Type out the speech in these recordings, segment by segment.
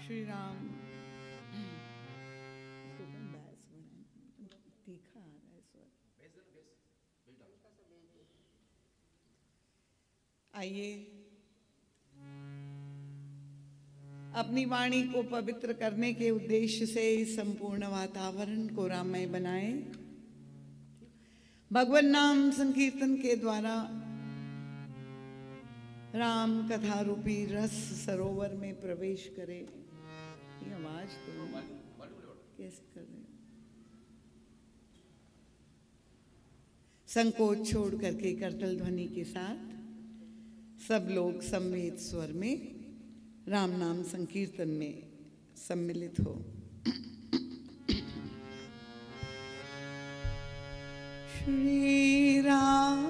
श्री राम। इसको कौन बैस बनाए? तीखा आ रहा है स्वर। आइए अपनी वाणी को पवित्र करने के उद्देश्य से इस संपूर्ण वातावरण को राममय बनाएं। भगवान नाम संकीर्तन के द्वारा राम कथा रूपी रस सरोवर में प्रवेश करें। ये आवाज तो कैसे कर रहे हो? संकोच छोड़ करके करतल ध्वनि के साथ सब लोग संवेद स्वर में राम नाम संकीर्तन में सम्मिलित हो। श्री राम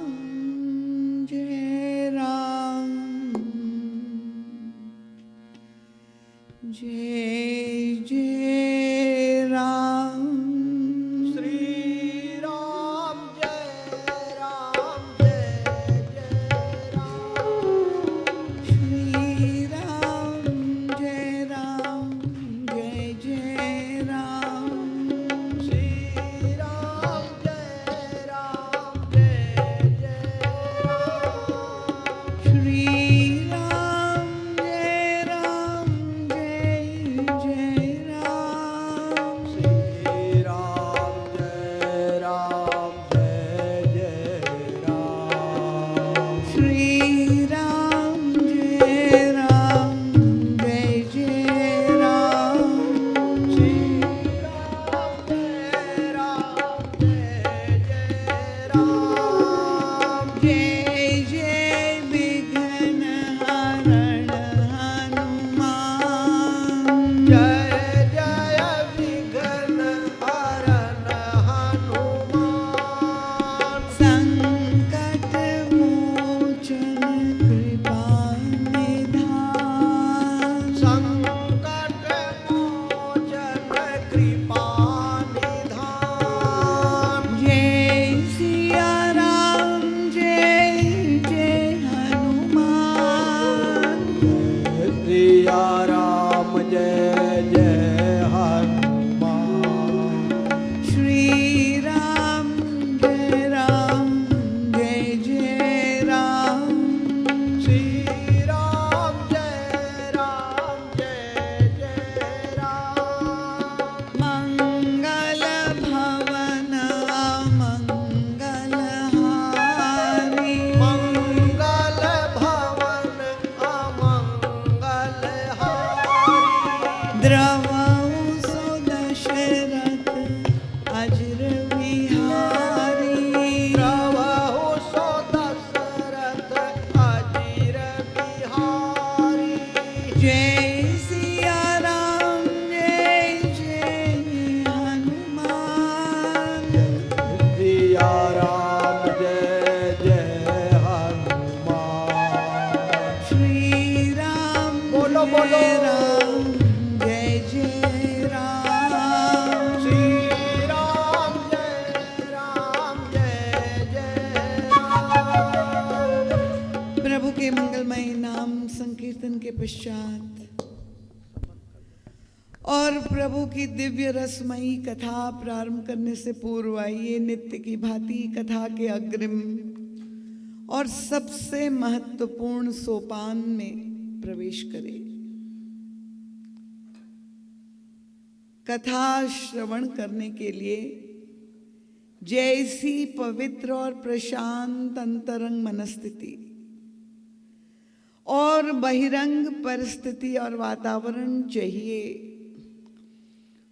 जय राम जय जय राम। श्री राम जय राम जय जय राम। श्री राम जय राम जय जय राम। श्री राम जय राम जय जय राम। श्री राम जय राम जय जय राम। श्री राम जय राम जय जय राम। श्री राम जय राम जय जय राम। श्री राम जय राम जय जय राम। जय जय विघ्न हरण हनुमान। जय जय विघ्न हरन हनुमान। संकट मोचन कृपा निधान। संकट मोचन कृपा निधान। जय सिया राम जय जय हनुमान। सिया राम जय जय हनुमान। श्री राम जय राम जय जय राम। श्री राम जय राम जय जय राम। मंगल भवन मंगल हारी। मंगल भवन अमंगल हारी। द्रवहु सुदशरथ अजर विहारी। प्रभु सो दशरथ अजीर बिहारी। जय सिया राम जय जय हनुमान। सिया राम जय जय हनुमान। श्री राम बोलो, जय बोलो। राम जय जय राम। श्री राम जय जय राम। प्रभु के मंगलमय नाम संकीर्तन के पश्चात और प्रभु की दिव्य रसमयी कथा प्रारंभ करने से पूर्व आइए नित्य की भांति कथा के अग्रिम और सबसे महत्वपूर्ण सोपान में प्रवेश करें। कथा श्रवण करने के लिए जैसी पवित्र और प्रशांत अंतरंग मनस्थिति और बहिरंग परिस्थिति और वातावरण चाहिए,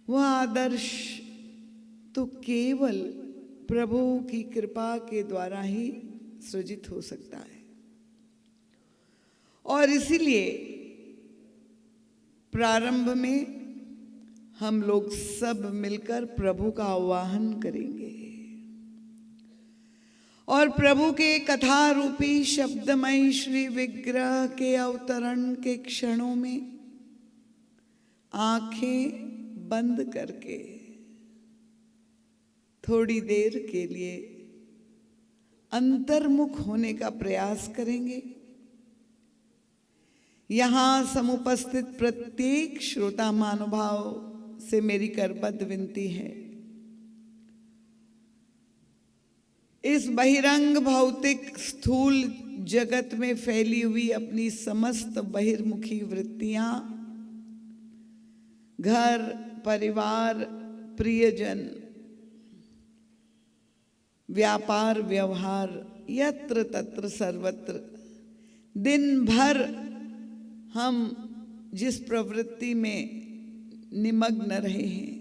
वह आदर्श तो केवल प्रभु की कृपा के द्वारा ही सृजित हो सकता है। और इसीलिए प्रारंभ में हम लोग सब मिलकर प्रभु का आवाहन करेंगे और प्रभु के कथा रूपी शब्दमय श्री विग्रह के अवतरण के क्षणों में आंखें बंद करके थोड़ी देर के लिए अंतर्मुख होने का प्रयास करेंगे। यहाँ समुपस्थित प्रत्येक श्रोता महानुभाव से मेरी करबद्ध विनती है, इस बहिरंग भौतिक स्थूल जगत में फैली हुई अपनी समस्त बहिर्मुखी वृत्तियां, घर परिवार प्रियजन व्यापार व्यवहार यत्र तत्र सर्वत्र दिन भर हम जिस प्रवृत्ति में निमग्न रहे हैं,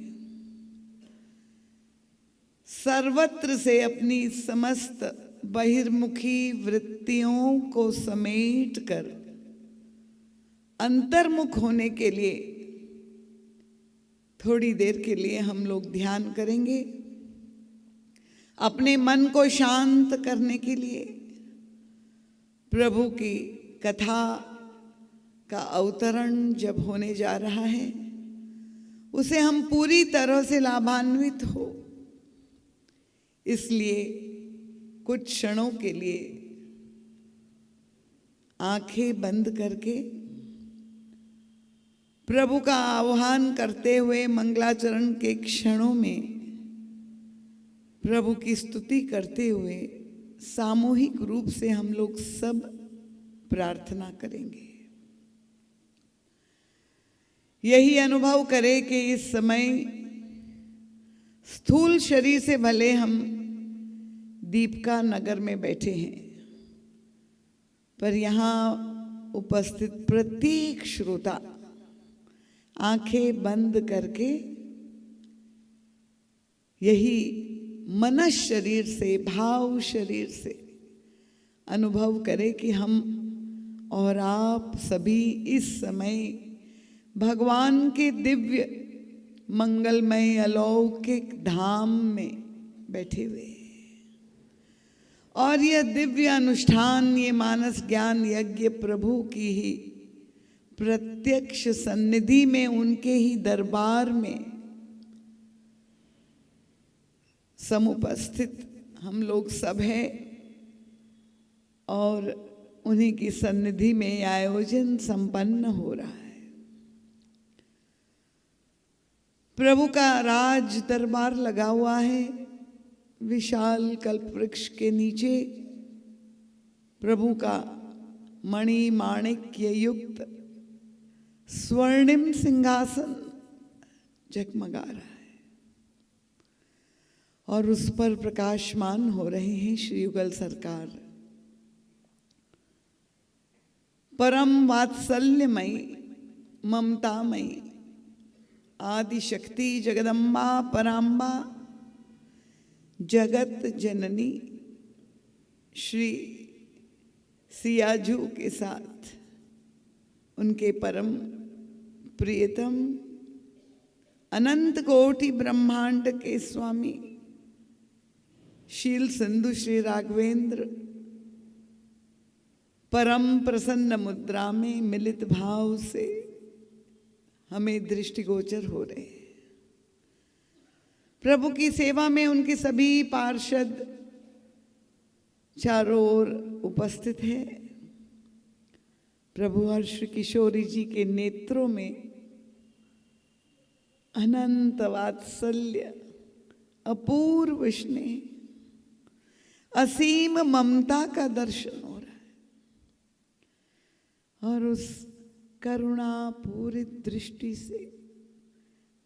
सर्वत्र से अपनी समस्त बहिर्मुखी वृत्तियों को समेट कर अंतर्मुख होने के लिए थोड़ी देर के लिए हम लोग ध्यान करेंगे। अपने मन को शांत करने के लिए प्रभु की कथा का अवतरण जब होने जा रहा है, उसे हम पूरी तरह से लाभान्वित हो, इसलिए कुछ क्षणों के लिए आंखें बंद करके प्रभु का आह्वान करते हुए मंगलाचरण के क्षणों में प्रभु की स्तुति करते हुए सामूहिक रूप से हम लोग सब प्रार्थना करेंगे। यही अनुभव करें कि इस समय स्थूल शरीर से भले हम दीपका नगर में बैठे हैं, पर यहाँ उपस्थित प्रत्येक श्रोता आंखें बंद करके यही मनस शरीर से, भाव शरीर से अनुभव करें कि हम और आप सभी इस समय भगवान के दिव्य मंगलमय अलौकिक धाम में बैठे हुए हैं। और यह दिव्य अनुष्ठान, ये मानस ज्ञान यज्ञ प्रभु की ही प्रत्यक्ष सन्निधि में, उनके ही दरबार में समुपस्थित हम लोग सब हैं और उन्हीं की सन्निधि में आयोजन संपन्न हो रहा है। प्रभु का राज दरबार लगा हुआ है। विशाल कल्प वृक्ष के नीचे प्रभु का मणि माणिक्य युक्त स्वर्णिम सिंहासन जगमगा रहा है और उस पर प्रकाशमान हो रहे हैं श्री युगल सरकार। परम वात्सल्यमयी ममतामयी आदि शक्ति जगदम्बा पराम्बा जगत जननी श्री सियाजू के साथ उनके परम प्रियतम अनंत कोटि ब्रह्मांड के स्वामी शील सिंधु श्री राघवेंद्र परम प्रसन्न मुद्रा में मिलित भाव से हमें दृष्टिगोचर हो रहे हैं। प्रभु की सेवा में उनके सभी पार्षद चारों ओर उपस्थित हैं। प्रभु हर्ष किशोरी जी के नेत्रों में अनंत वात्सल्य, अपूर्व स्नेह, असीम ममता का दर्शन हो रहा है और उस करुणा पूरी दृष्टि से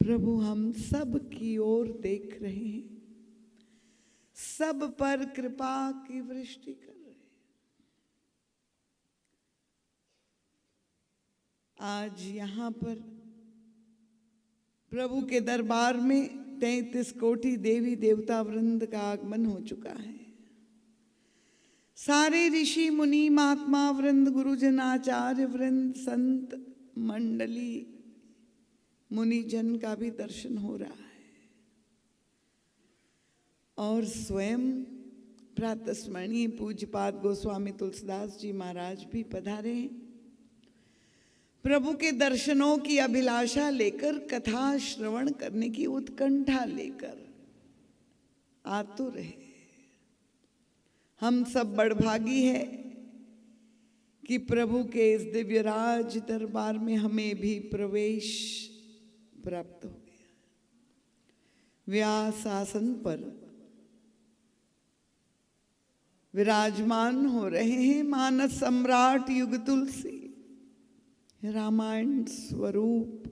प्रभु हम सब की ओर देख रहे हैं, सब पर कृपा की वृष्टि कर रहे हैं। आज यहाँ पर प्रभु के दरबार में 33 कोटि देवी देवता वृंद का आगमन हो चुका है। सारे ऋषि मुनि महात्मा वृंद, गुरुजन आचार्य वृंद, संत मंडली मुनिजन का भी दर्शन हो रहा है और स्वयं प्रातस्मरणीय पूज्यपाद गोस्वामी तुलसीदास जी महाराज भी पधारे हैं। प्रभु के दर्शनों की अभिलाषा लेकर, कथा श्रवण करने की उत्कंठा लेकर आतुर है। हम सब बड़भागी है कि प्रभु के इस दिव्य राज दरबार में हमें भी प्रवेश प्राप्त हो गया। व्यास आसन पर विराजमान हो रहे हैं मानस सम्राट युग तुलसी, रामायण स्वरूप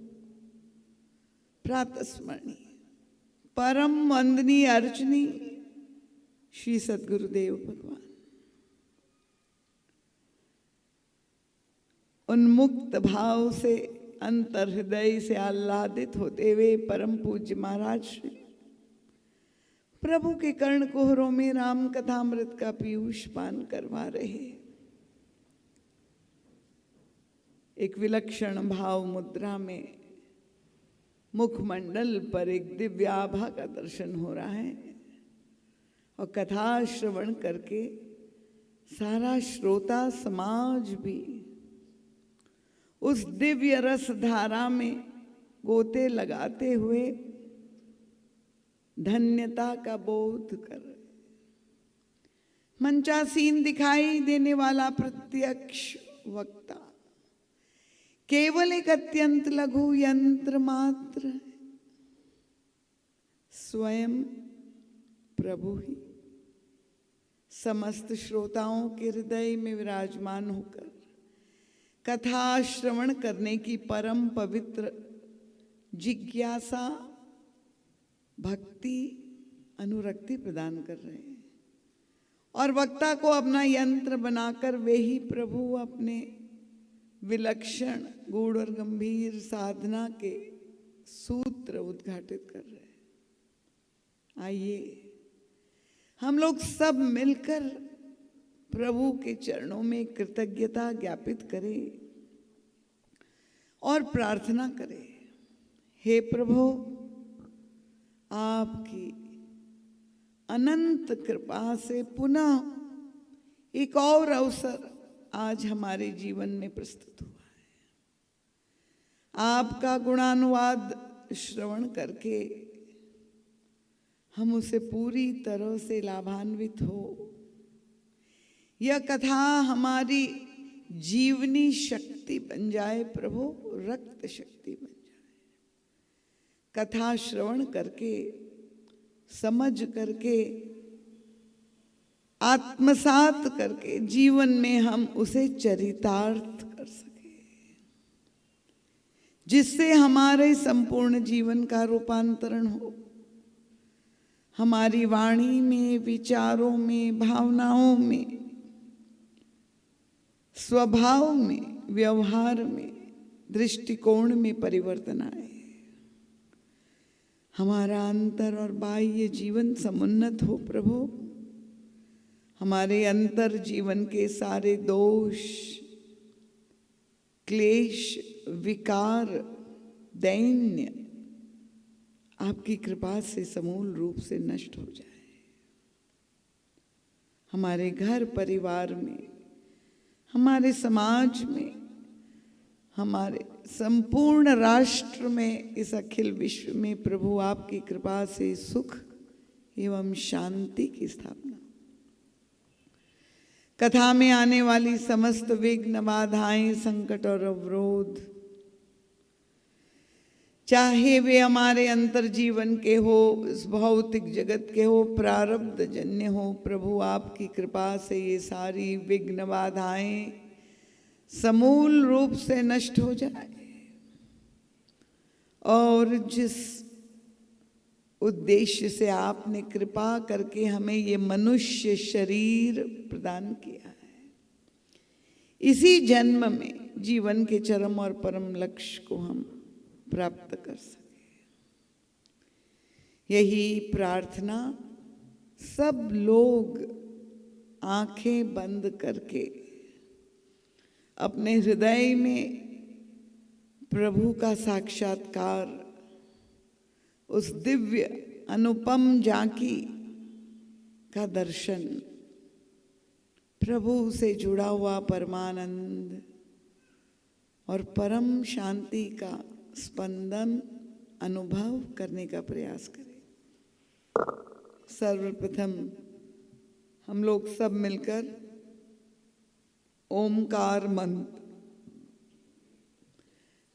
प्रातस्मरणीय परम वंदनीय अर्चनी श्री सद्गुरुदेव भगवान। उन्मुक्त भाव से अंतर हृदय से आह्लादित होते हुए परम पूज्य महाराज श्री प्रभु के कर्ण कुहरों में राम कथामृत का पीयूष पान करवा रहे। एक विलक्षण भाव मुद्रा में मुखमंडल पर एक दिव्य आभा का दर्शन हो रहा है और कथा श्रवण करके सारा श्रोता समाज भी उस दिव्य रस धारा में गोते लगाते हुए धन्यता का बोध कर रहे। मंचासीन दिखाई देने वाला प्रत्यक्ष वक्ता केवल एक अत्यंत लघु यंत्र मात्र है, स्वयं प्रभु ही समस्त श्रोताओं के हृदय में विराजमान होकर कथा श्रवण करने की परम पवित्र जिज्ञासा भक्ति अनुरक्ति प्रदान कर रहे हैं और वक्ता को अपना यंत्र बनाकर वे ही प्रभु अपने विलक्षण गूढ़ और गंभीर साधना के सूत्र उद्घाटित कर रहे हैं। आइए हम लोग सब मिलकर प्रभु के चरणों में कृतज्ञता ज्ञापित करें और प्रार्थना करें। हे प्रभु, आपकी अनंत कृपा से पुनः एक और अवसर आज हमारे जीवन में प्रस्तुत हुआ है। आपका गुणानुवाद श्रवण करके हम उसे पूरी तरह से लाभान्वित हो, यह कथा हमारी जीवनी शक्ति बन जाए प्रभु, रक्त शक्ति बन जाए। कथा श्रवण करके समझ करके आत्मसात करके जीवन में हम उसे चरितार्थ कर सके, जिससे हमारे संपूर्ण जीवन का रूपांतरण हो। हमारी वाणी में, विचारों में, भावनाओं में, स्वभाव में, व्यवहार में, दृष्टिकोण में परिवर्तन आए। हमारा अंतर और बाह्य जीवन समुन्नत हो प्रभु। हमारे अंतर जीवन के सारे दोष, क्लेश, विकार, दैन्य आपकी कृपा से समूल रूप से नष्ट हो जाए। हमारे घर परिवार में, हमारे समाज में, हमारे संपूर्ण राष्ट्र में, इस अखिल विश्व में प्रभु आपकी कृपा से सुख एवं शांति की स्थापना। कथा में आने वाली समस्त विघ्न, बाधाएं, संकट और अवरोध, चाहे वे हमारे अंतर जीवन के हो, इस भौतिक जगत के हो, प्रारब्ध जन्य हो, प्रभु आपकी कृपा से ये सारी विघ्न, बाधाएं समूल रूप से नष्ट हो जाए और जिस उद्देश्य से आपने कृपा करके हमें ये मनुष्य शरीर प्रदान किया है, इसी जन्म में जीवन के चरम और परम लक्ष्य को हम प्राप्त कर सके। यही प्रार्थना सब लोग आंखें बंद करके अपने हृदय में प्रभु का साक्षात्कार, उस दिव्य अनुपम झांकी का दर्शन, प्रभु से जुड़ा हुआ परमानंद और परम शांति का स्पंदन अनुभव करने का प्रयास करें। सर्वप्रथम हम लोग सब मिलकर ओमकार मंत्र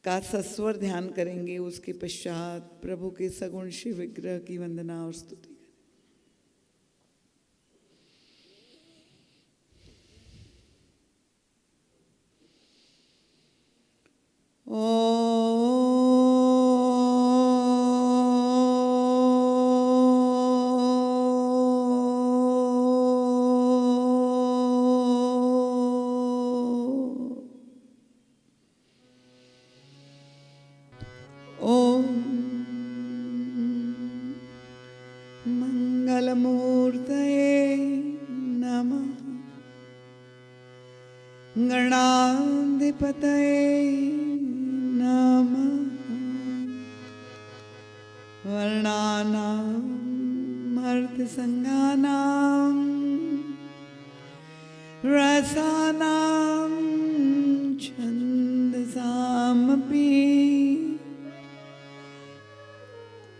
का सस्वर ध्यान करेंगे। उसके पश्चात प्रभु के सगुण शिव विग्रह की वंदना और स्तुति। ओम मंगलमूर्तये नमः। गणाधिपतये नमः। वर्णानां मर्त्यसंज्ञानां रसानां छन्दसामपि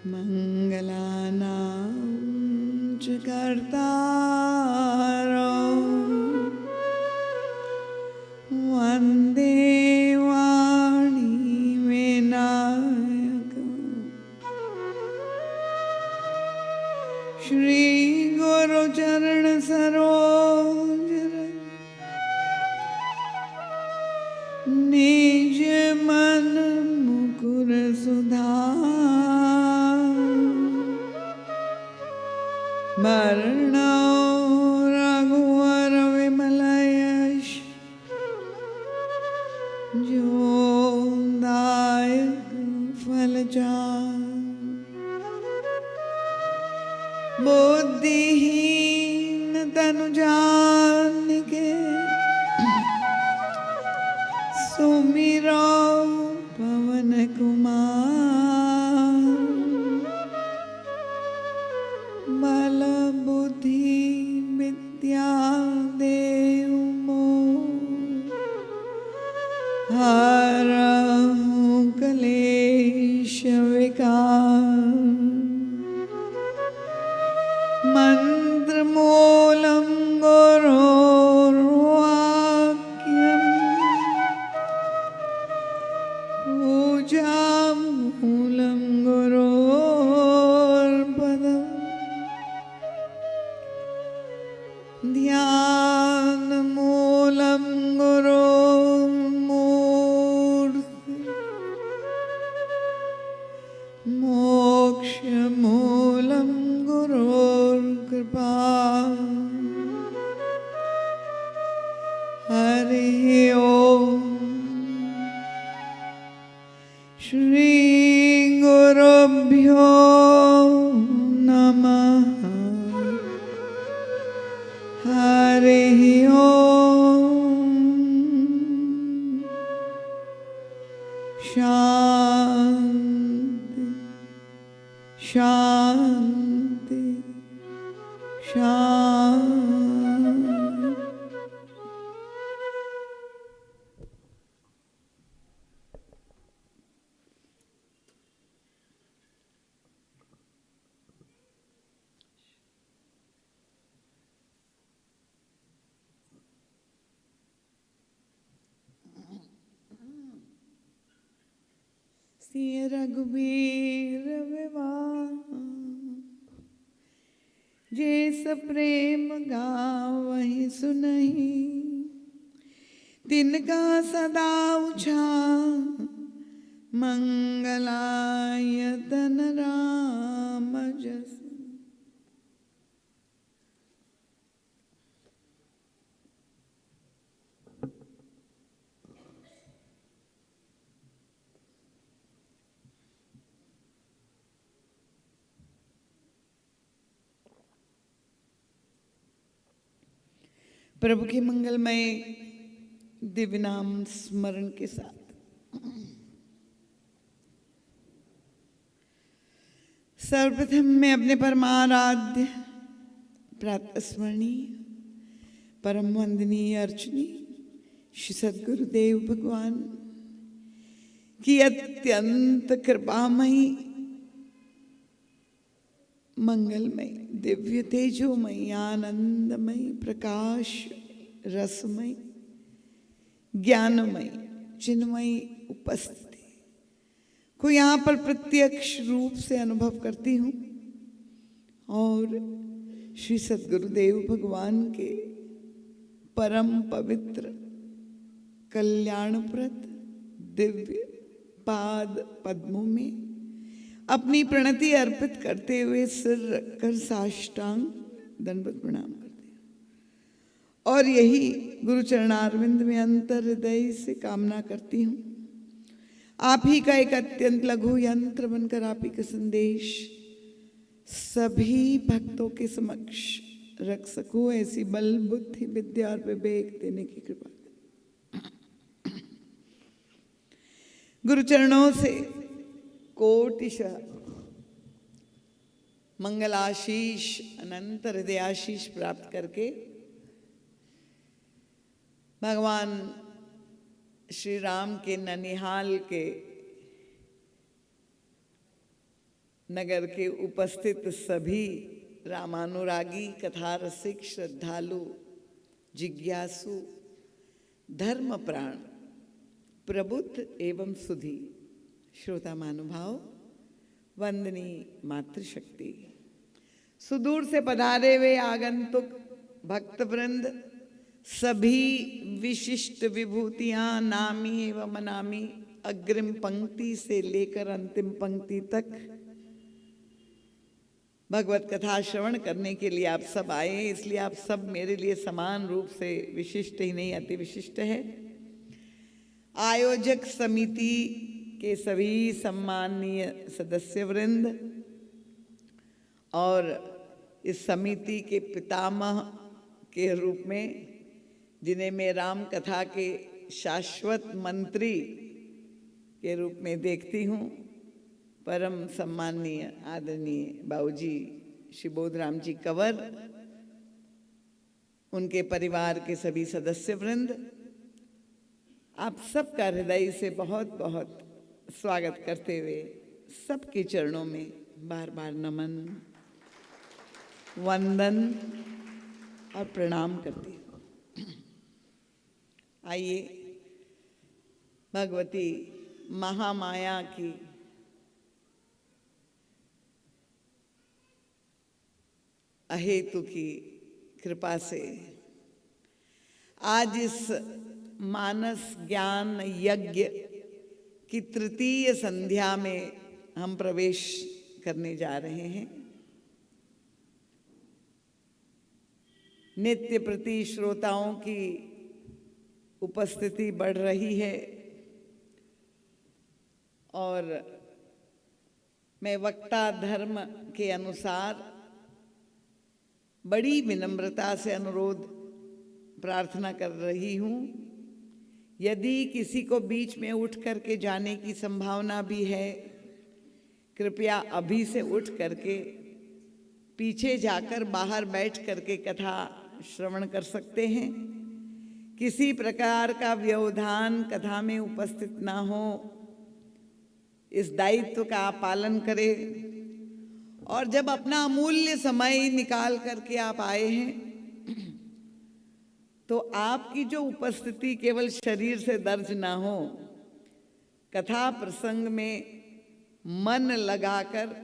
मंगलानां च कर्तारौ वन्दे वाणी विनायकम्। श्री गुरुचरण सरोज निज मन मुकुर सुधार। वर्णौ रघुवर विमल यश जोदायक फलचार। बुद्धिहीन तनु जानिके सुमिरो पवन कुमार। बल बुद्धि विद्या देहु मोह हरहु कलेश विकार। मंत्र मूलम गुरोर्वाक्यम पूजा मूलम गुरोर्पदम। ध्यान मूलम गुरोर्मूर्ति। मोक्ष मूलम गुरोर्कृपा। हरि ओम। श्री गुरुभ्यो नमः। हरि ओम। शांति शांति शांति। सिय रघुबीर विवाह जैस प्रेम गावहि सुनहि। तिनका सदा उछाल मंगलायतन राम जस। प्रभु के मंगलमय दिव्य नाम स्मरण के साथ सर्वप्रथम मैं अपने परमाराध्य प्रातस्मरणीय परम वंदनीय अर्चनीय श्री सद्गुरुदेव भगवान की अत्यंत कृपामयी मंगलमय दिव्य तेजोमयी आनंदमयी प्रकाश रसमयी ज्ञानमयी चिन्मयी उपस्थिति को यहाँ पर प्रत्यक्ष रूप से अनुभव करती हूँ और श्री सद्गुरुदेव भगवान के परम पवित्र कल्याणप्रद दिव्य पाद पद्मों में अपनी प्रणति अर्पित करते हुए सिर रखकर साष्टांग दंडवत प्रणाम करते हैं और यही गुरु चरणारविंद में अंतर हृदय से कामना करती हूँ आप ही का एक अत्यंत लघु यंत्र बनकर आप ही का संदेश सभी भक्तों के समक्ष रख सकूं, ऐसी बल बुद्धि विद्या और विवेक देने की कृपा करें। गुरु चरणों से कोटिशः मंगलाशीष अनंत हृदयाशीष प्राप्त करके भगवान श्री राम के ननिहाल के नगर के उपस्थित सभी रामानुरागी कथा रसिक श्रद्धालु जिज्ञासु धर्म प्राण प्रबुद्ध एवं सुधी श्रोता महानुभाव वंदनीय मातृशक्ति सुदूर से पधारे हुए आगंतुक भक्तवृंद सभी विशिष्ट विभूतियां नामी एवं अनामी अग्रिम पंक्ति से लेकर अंतिम पंक्ति तक भगवत कथा श्रवण करने के लिए आप सब आए हैं, इसलिए आप सब मेरे लिए समान रूप से विशिष्ट ही नहीं अति विशिष्ट है। आयोजक समिति के सभी सम्माननीय सदस्य वृंद और इस समिति के पितामह के रूप में जिन्हें मैं राम कथा के शाश्वत मंत्री के रूप में देखती हूँ, परम सम्माननीय आदरणीय बाबूजी श्री बोधराम जी कंवर, उनके परिवार के सभी सदस्य वृंद, आप सबका हृदय से बहुत बहुत स्वागत करते हुए सबके चरणों में बार बार नमन वंदन और प्रणाम करती हूँ। आइए भगवती महामाया की अहेतु की कृपा से आज इस मानस ज्ञान यज्ञ की तृतीय संध्या में हम प्रवेश करने जा रहे हैं। नित्य प्रति श्रोताओं की उपस्थिति बढ़ रही है और मैं वक्ता धर्म के अनुसार बड़ी विनम्रता से अनुरोध प्रार्थना कर रही हूँ, यदि किसी को बीच में उठ करके जाने की संभावना भी है, कृपया अभी से उठ करके पीछे जाकर बाहर बैठ करके कथा श्रवण कर सकते हैं। किसी प्रकार का व्यवधान कथा में उपस्थित ना हो, इस दायित्व का आप पालन करें। और जब अपना अमूल्य समय निकाल करके आप आए हैं तो आपकी जो उपस्थिति केवल शरीर से दर्ज ना हो, कथा प्रसंग में मन लगाकर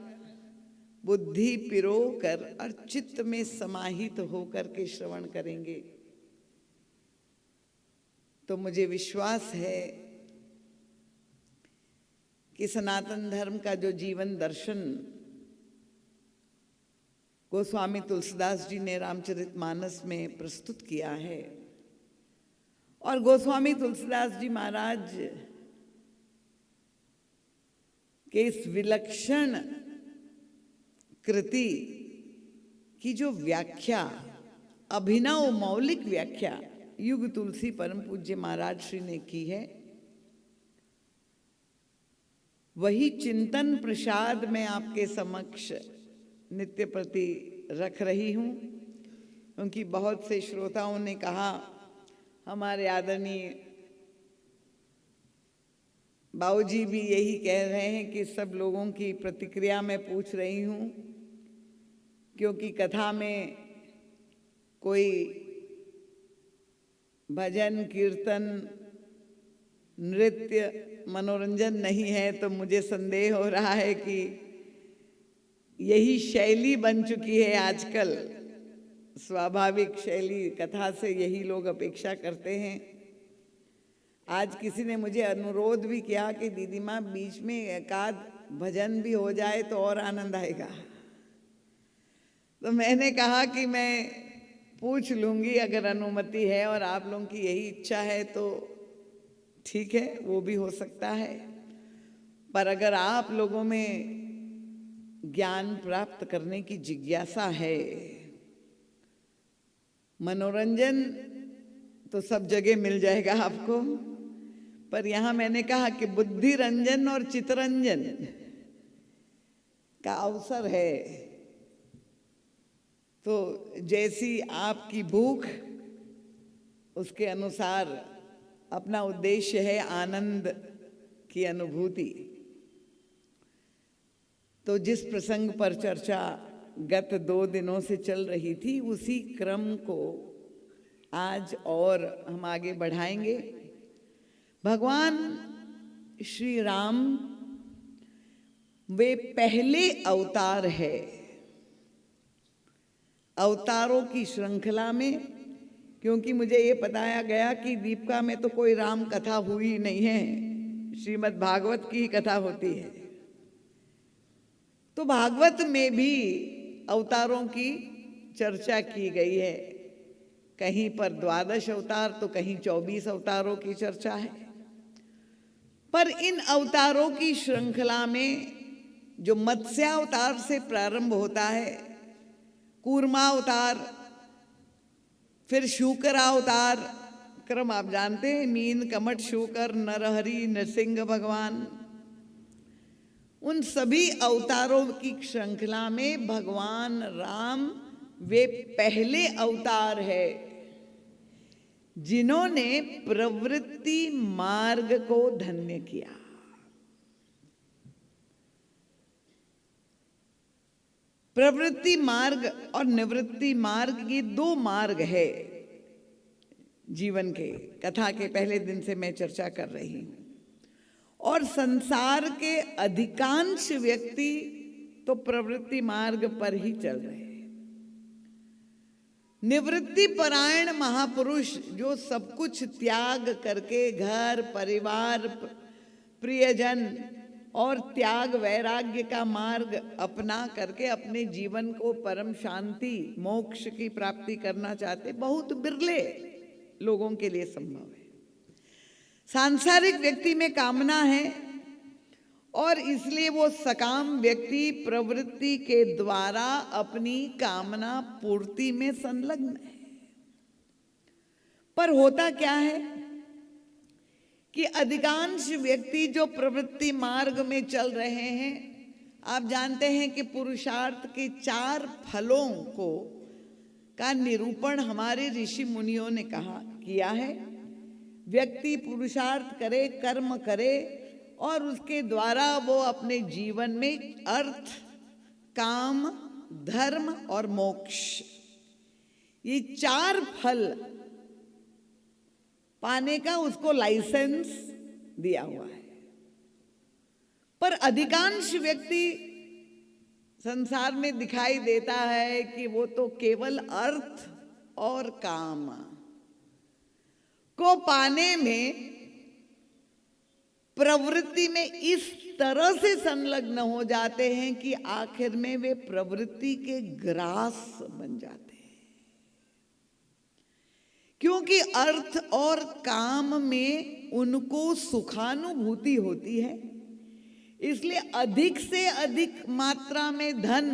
बुद्धि पिरोकर और चित्त में समाहित होकर के श्रवण करेंगे तो मुझे विश्वास है कि सनातन धर्म का जो जीवन दर्शन गोस्वामी तुलसीदास जी ने रामचरितमानस में प्रस्तुत किया है और गोस्वामी तुलसीदास जी महाराज के इस विलक्षण कृति की जो व्याख्या, अभिनव मौलिक व्याख्या युग तुलसी परम पूज्य महाराज श्री ने की है, वही चिंतन प्रसाद मैं आपके समक्ष नित्य प्रति रख रही हूँ। क्योंकि बहुत से श्रोताओं ने कहा, हमारे आदरणीय बाबूजी भी यही कह रहे हैं कि सब लोगों की प्रतिक्रिया मैं पूछ रही हूँ, क्योंकि कथा में कोई भजन कीर्तन नृत्य मनोरंजन नहीं है, तो मुझे संदेह हो रहा है कि यही शैली बन चुकी है आजकल। स्वाभाविक शैली कथा से यही लोग अपेक्षा करते हैं। आज किसी ने मुझे अनुरोध भी किया कि दीदी माँ बीच में एकाध भजन भी हो जाए तो और आनंद आएगा। तो मैंने कहा कि मैं पूछ लूँगी, अगर अनुमति है और आप लोगों की यही इच्छा है तो ठीक है, वो भी हो सकता है। पर अगर आप लोगों में ज्ञान प्राप्त करने की जिज्ञासा है, मनोरंजन तो सब जगह मिल जाएगा आपको, पर यहाँ मैंने कहा कि बुद्धि रंजन और चितरंजन का अवसर है। तो जैसी आपकी भूख, उसके अनुसार अपना उद्देश्य है आनंद की अनुभूति। तो जिस प्रसंग पर चर्चा गत 2 दिनों से चल रही थी, उसी क्रम को आज और हम आगे बढ़ाएंगे। भगवान श्री राम वे पहले अवतार है। अवतारों की श्रृंखला में, क्योंकि मुझे ये बताया गया कि दीपिका में तो कोई राम कथा हुई नहीं है, श्रीमद् भागवत की ही कथा होती है। तो भागवत में भी अवतारों की चर्चा की गई है। कहीं पर 12 अवतार तो कहीं 24 अवतारों की चर्चा है। पर इन अवतारों की श्रृंखला में जो मत्स्यावतार से प्रारंभ होता है, कूर्मावतार, फिर शूकरावतार, क्रम आप जानते हैं, मीन, कमट, शूकर, नरहरि, नरसिंह भगवान, उन सभी अवतारों की श्रृंखला में भगवान राम वे पहले अवतार है जिन्होंने प्रवृत्ति मार्ग को धन्य किया। प्रवृत्ति मार्ग और निवृत्ति मार्ग, ये 2 मार्ग है जीवन के। कथा के पहले दिन से मैं चर्चा कर रही हूं। और संसार के अधिकांश व्यक्ति तो प्रवृत्ति मार्ग पर ही चल रहे हैं। निवृत्ति परायण महापुरुष जो सब कुछ त्याग करके घर, परिवार, प्रियजन और त्याग वैराग्य का मार्ग अपना करके अपने जीवन को परम शांति, मोक्ष की प्राप्ति करना चाहते, बहुत बिरले लोगों के लिए संभव है। सांसारिक व्यक्ति में कामना है और इसलिए वो सकाम व्यक्ति प्रवृत्ति के द्वारा अपनी कामना पूर्ति में संलग्न है। पर होता क्या है कि अधिकांश व्यक्ति जो प्रवृत्ति मार्ग में चल रहे हैं, आप जानते हैं कि पुरुषार्थ के 4 फलों को का निरूपण हमारे ऋषि मुनियों ने किया है। व्यक्ति पुरुषार्थ करे, कर्म करे और उसके द्वारा वो अपने जीवन में अर्थ, काम, धर्म और मोक्ष, ये 4 फल पाने का उसको लाइसेंस दिया हुआ है। पर अधिकांश व्यक्ति संसार में दिखाई देता है कि वो तो केवल अर्थ और काम को पाने में प्रवृत्ति में इस तरह से संलग्न हो जाते हैं कि आखिर में वे प्रवृत्ति के ग्रास बन जाते हैं। क्योंकि अर्थ और काम में उनको सुखानुभूति होती है, इसलिए अधिक से अधिक मात्रा में धन,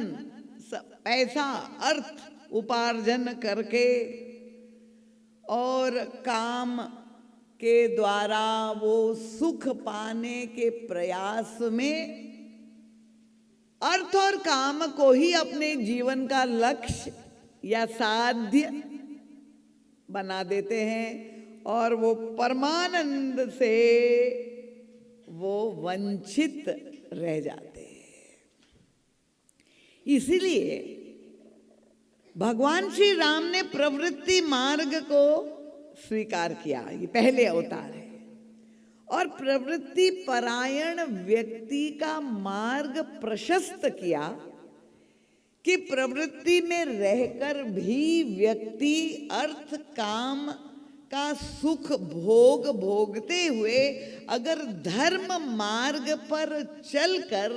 पैसा, अर्थ उपार्जन करके और काम के द्वारा वो सुख पाने के प्रयास में अर्थ और काम को ही अपने जीवन का लक्ष्य या साध्य बना देते हैं और वो परमानंद से वो वंचित रह जाते हैं। इसीलिए भगवान श्री राम ने प्रवृत्ति मार्ग को स्वीकार किया। ये पहले अवतार है और प्रवृत्ति परायण व्यक्ति का मार्ग प्रशस्त किया कि प्रवृत्ति में रहकर भी व्यक्ति अर्थ काम का सुख भोगते हुए अगर धर्म मार्ग पर चलकर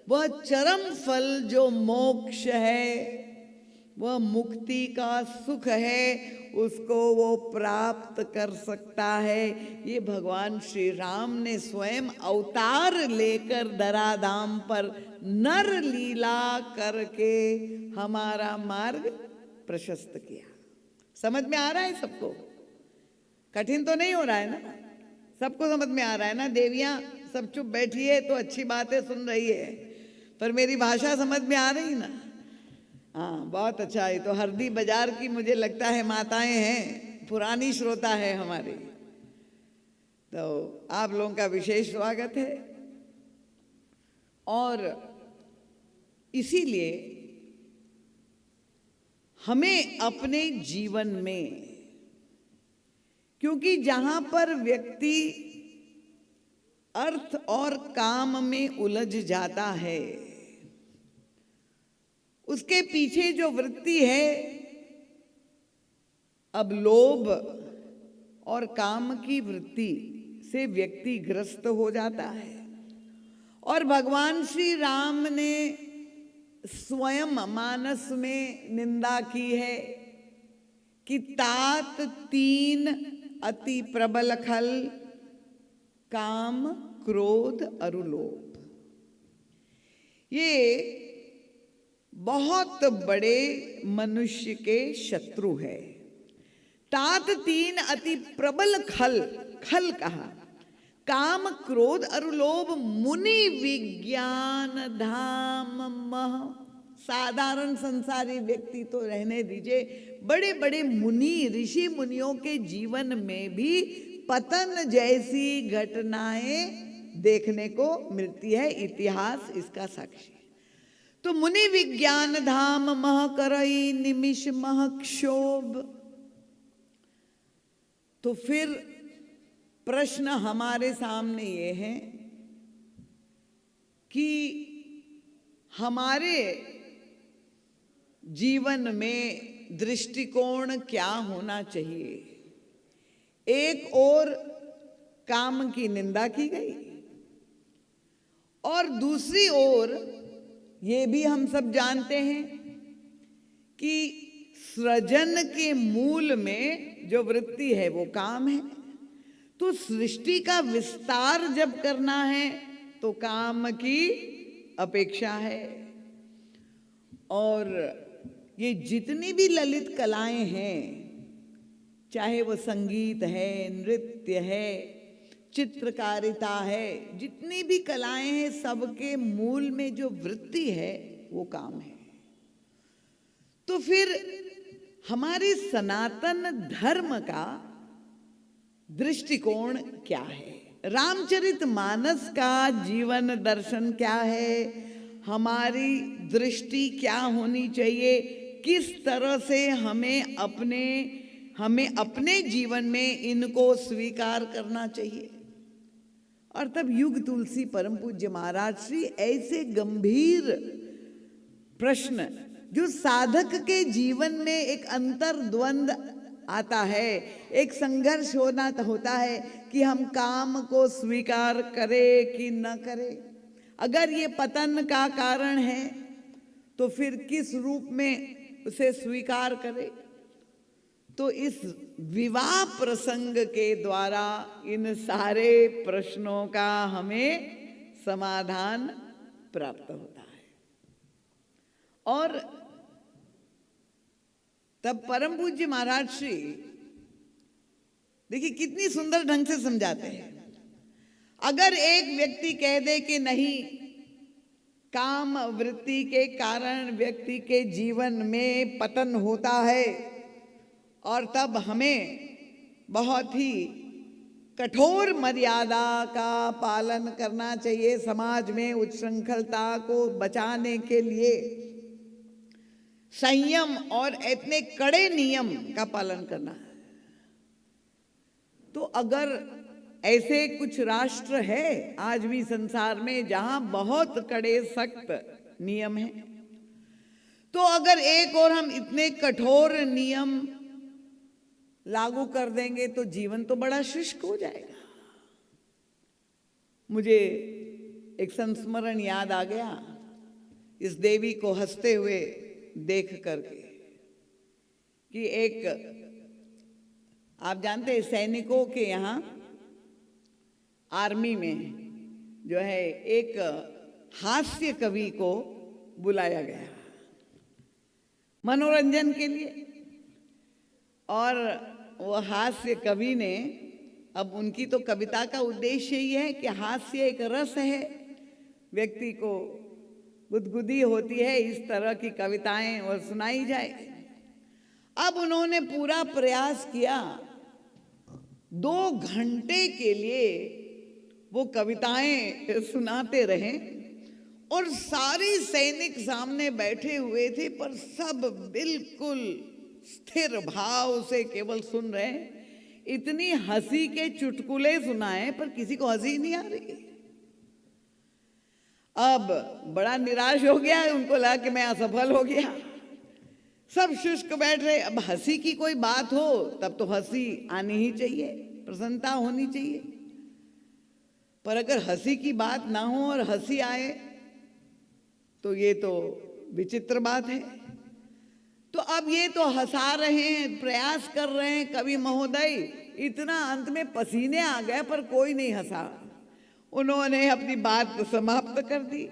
वह चरम फल जो मोक्ष है, वह मुक्ति का सुख है, उसको वो प्राप्त कर सकता है। ये भगवान श्री राम ने स्वयं अवतार लेकर धराधाम पर नर लीला करके हमारा मार्ग प्रशस्त किया। समझ में आ रहा है सबको? कठिन तो नहीं हो रहा है ना? सबको समझ में आ रहा है ना? देवियां सब चुप बैठी है तो अच्छी बातें सुन रही है, पर मेरी भाषा समझ में आ रही ना? हाँ, बहुत अच्छा है। तो हरदी बाजार की मुझे लगता है माताएं हैं, पुरानी श्रोता है हमारी, तो आप लोगों का विशेष स्वागत है। और इसीलिए हमें अपने जीवन में, क्योंकि जहां पर व्यक्ति अर्थ और काम में उलझ जाता है, उसके पीछे जो वृत्ति है, अब लोभ और काम की वृत्ति से व्यक्ति ग्रस्त हो जाता है। और भगवान श्री राम ने स्वयं मानस में निंदा की है कि तात तीन अति प्रबल खल, काम क्रोध अरु लोभ। ये बहुत बड़े मनुष्य के शत्रु है। तात तीन अति प्रबल खल, खल कहा, काम क्रोध अरु लोभ, मुनि विज्ञान धाम मह। साधारण संसारी व्यक्ति तो रहने दीजिए, बड़े बड़े मुनि ऋषि मुनियों के जीवन में भी पतन जैसी घटनाएं देखने को मिलती है। इतिहास इसका साक्षी। तो मुनि विज्ञान धाम मह करई निमिष मह क्षोभ। तो फिर प्रश्न हमारे सामने ये है कि हमारे जीवन में दृष्टिकोण क्या होना चाहिए। एक और काम की निंदा की गई और दूसरी ओर ये भी हम सब जानते हैं कि सृजन के मूल में जो वृत्ति है वो काम है। तो सृष्टि का विस्तार जब करना है तो काम की अपेक्षा है। और ये जितनी भी ललित कलाएं हैं, चाहे वो संगीत है, नृत्य है, चित्रकारिता है, जितनी भी कलाएं हैं, सबके मूल में जो वृत्ति है वो काम है। तो फिर हमारे सनातन धर्म का दृष्टिकोण क्या है? रामचरितमानस का जीवन दर्शन क्या है? हमारी दृष्टि क्या होनी चाहिए? किस तरह से हमें अपने जीवन में इनको स्वीकार करना चाहिए? और तब युग तुलसी परम पूज्य महाराज श्री ऐसे गंभीर प्रश्न, जो साधक के जीवन में एक अंतर्द्वंद आता है, एक संघर्ष होता है कि हम काम को स्वीकार करें कि न करें। अगर ये पतन का कारण है तो फिर किस रूप में उसे स्वीकार करें? तो इस विवाह प्रसंग के द्वारा इन सारे प्रश्नों का हमें समाधान प्राप्त होता है। और तब परम पूज्य महाराज श्री देखिए कितनी सुंदर ढंग से समझाते हैं। अगर एक व्यक्ति कह दे कि नहीं, काम वृत्ति के कारण व्यक्ति के जीवन में पतन होता है और तब हमें बहुत ही कठोर मर्यादा का पालन करना चाहिए, समाज में उच्छृंखलता को बचाने के लिए संयम और इतने कड़े नियम का पालन करना है। तो अगर ऐसे कुछ राष्ट्र है आज भी संसार में जहां बहुत कड़े सख्त नियम हैं। तो अगर एक और हम इतने कठोर नियम लागू कर देंगे तो जीवन तो बड़ा शुष्क हो जाएगा। मुझे एक संस्मरण याद आ गया इस देवी को हंसते हुए देख करके कि एक, आप जानते हैं सैनिकों के यहाँ आर्मी में जो है एक हास्य कवि को बुलाया गया मनोरंजन के लिए। और वो हास्य कवि ने, अब उनकी तो कविता का उद्देश्य ही है कि हास्य एक रस है, व्यक्ति को गुदगुदी होती है, इस तरह की कविताएं और सुनाई जाए। अब उन्होंने पूरा प्रयास किया 2 घंटे के लिए वो कविताएं सुनाते रहे और सारे सैनिक सामने बैठे हुए थे, पर सब बिल्कुल स्थिर भाव से केवल सुन रहे हैं। इतनी हंसी के चुटकुले सुनाए पर किसी को हंसी नहीं आ रही। अब बड़ा निराश हो गया, उनको लगा कि मैं असफल हो गया। सब शुष्क बैठ रहे। अब हंसी की कोई बात हो तब तो हंसी आनी ही चाहिए, प्रसन्नता होनी चाहिए। पर अगर हंसी की बात ना हो और हंसी आए तो ये तो विचित्र बात है। तो अब ये तो हंसा रहे हैं, प्रयास कर रहे हैं कवि महोदय, इतना अंत में पसीने आ गए पर कोई नहीं हंसा। उन्होंने अपनी बात समाप्त कर दी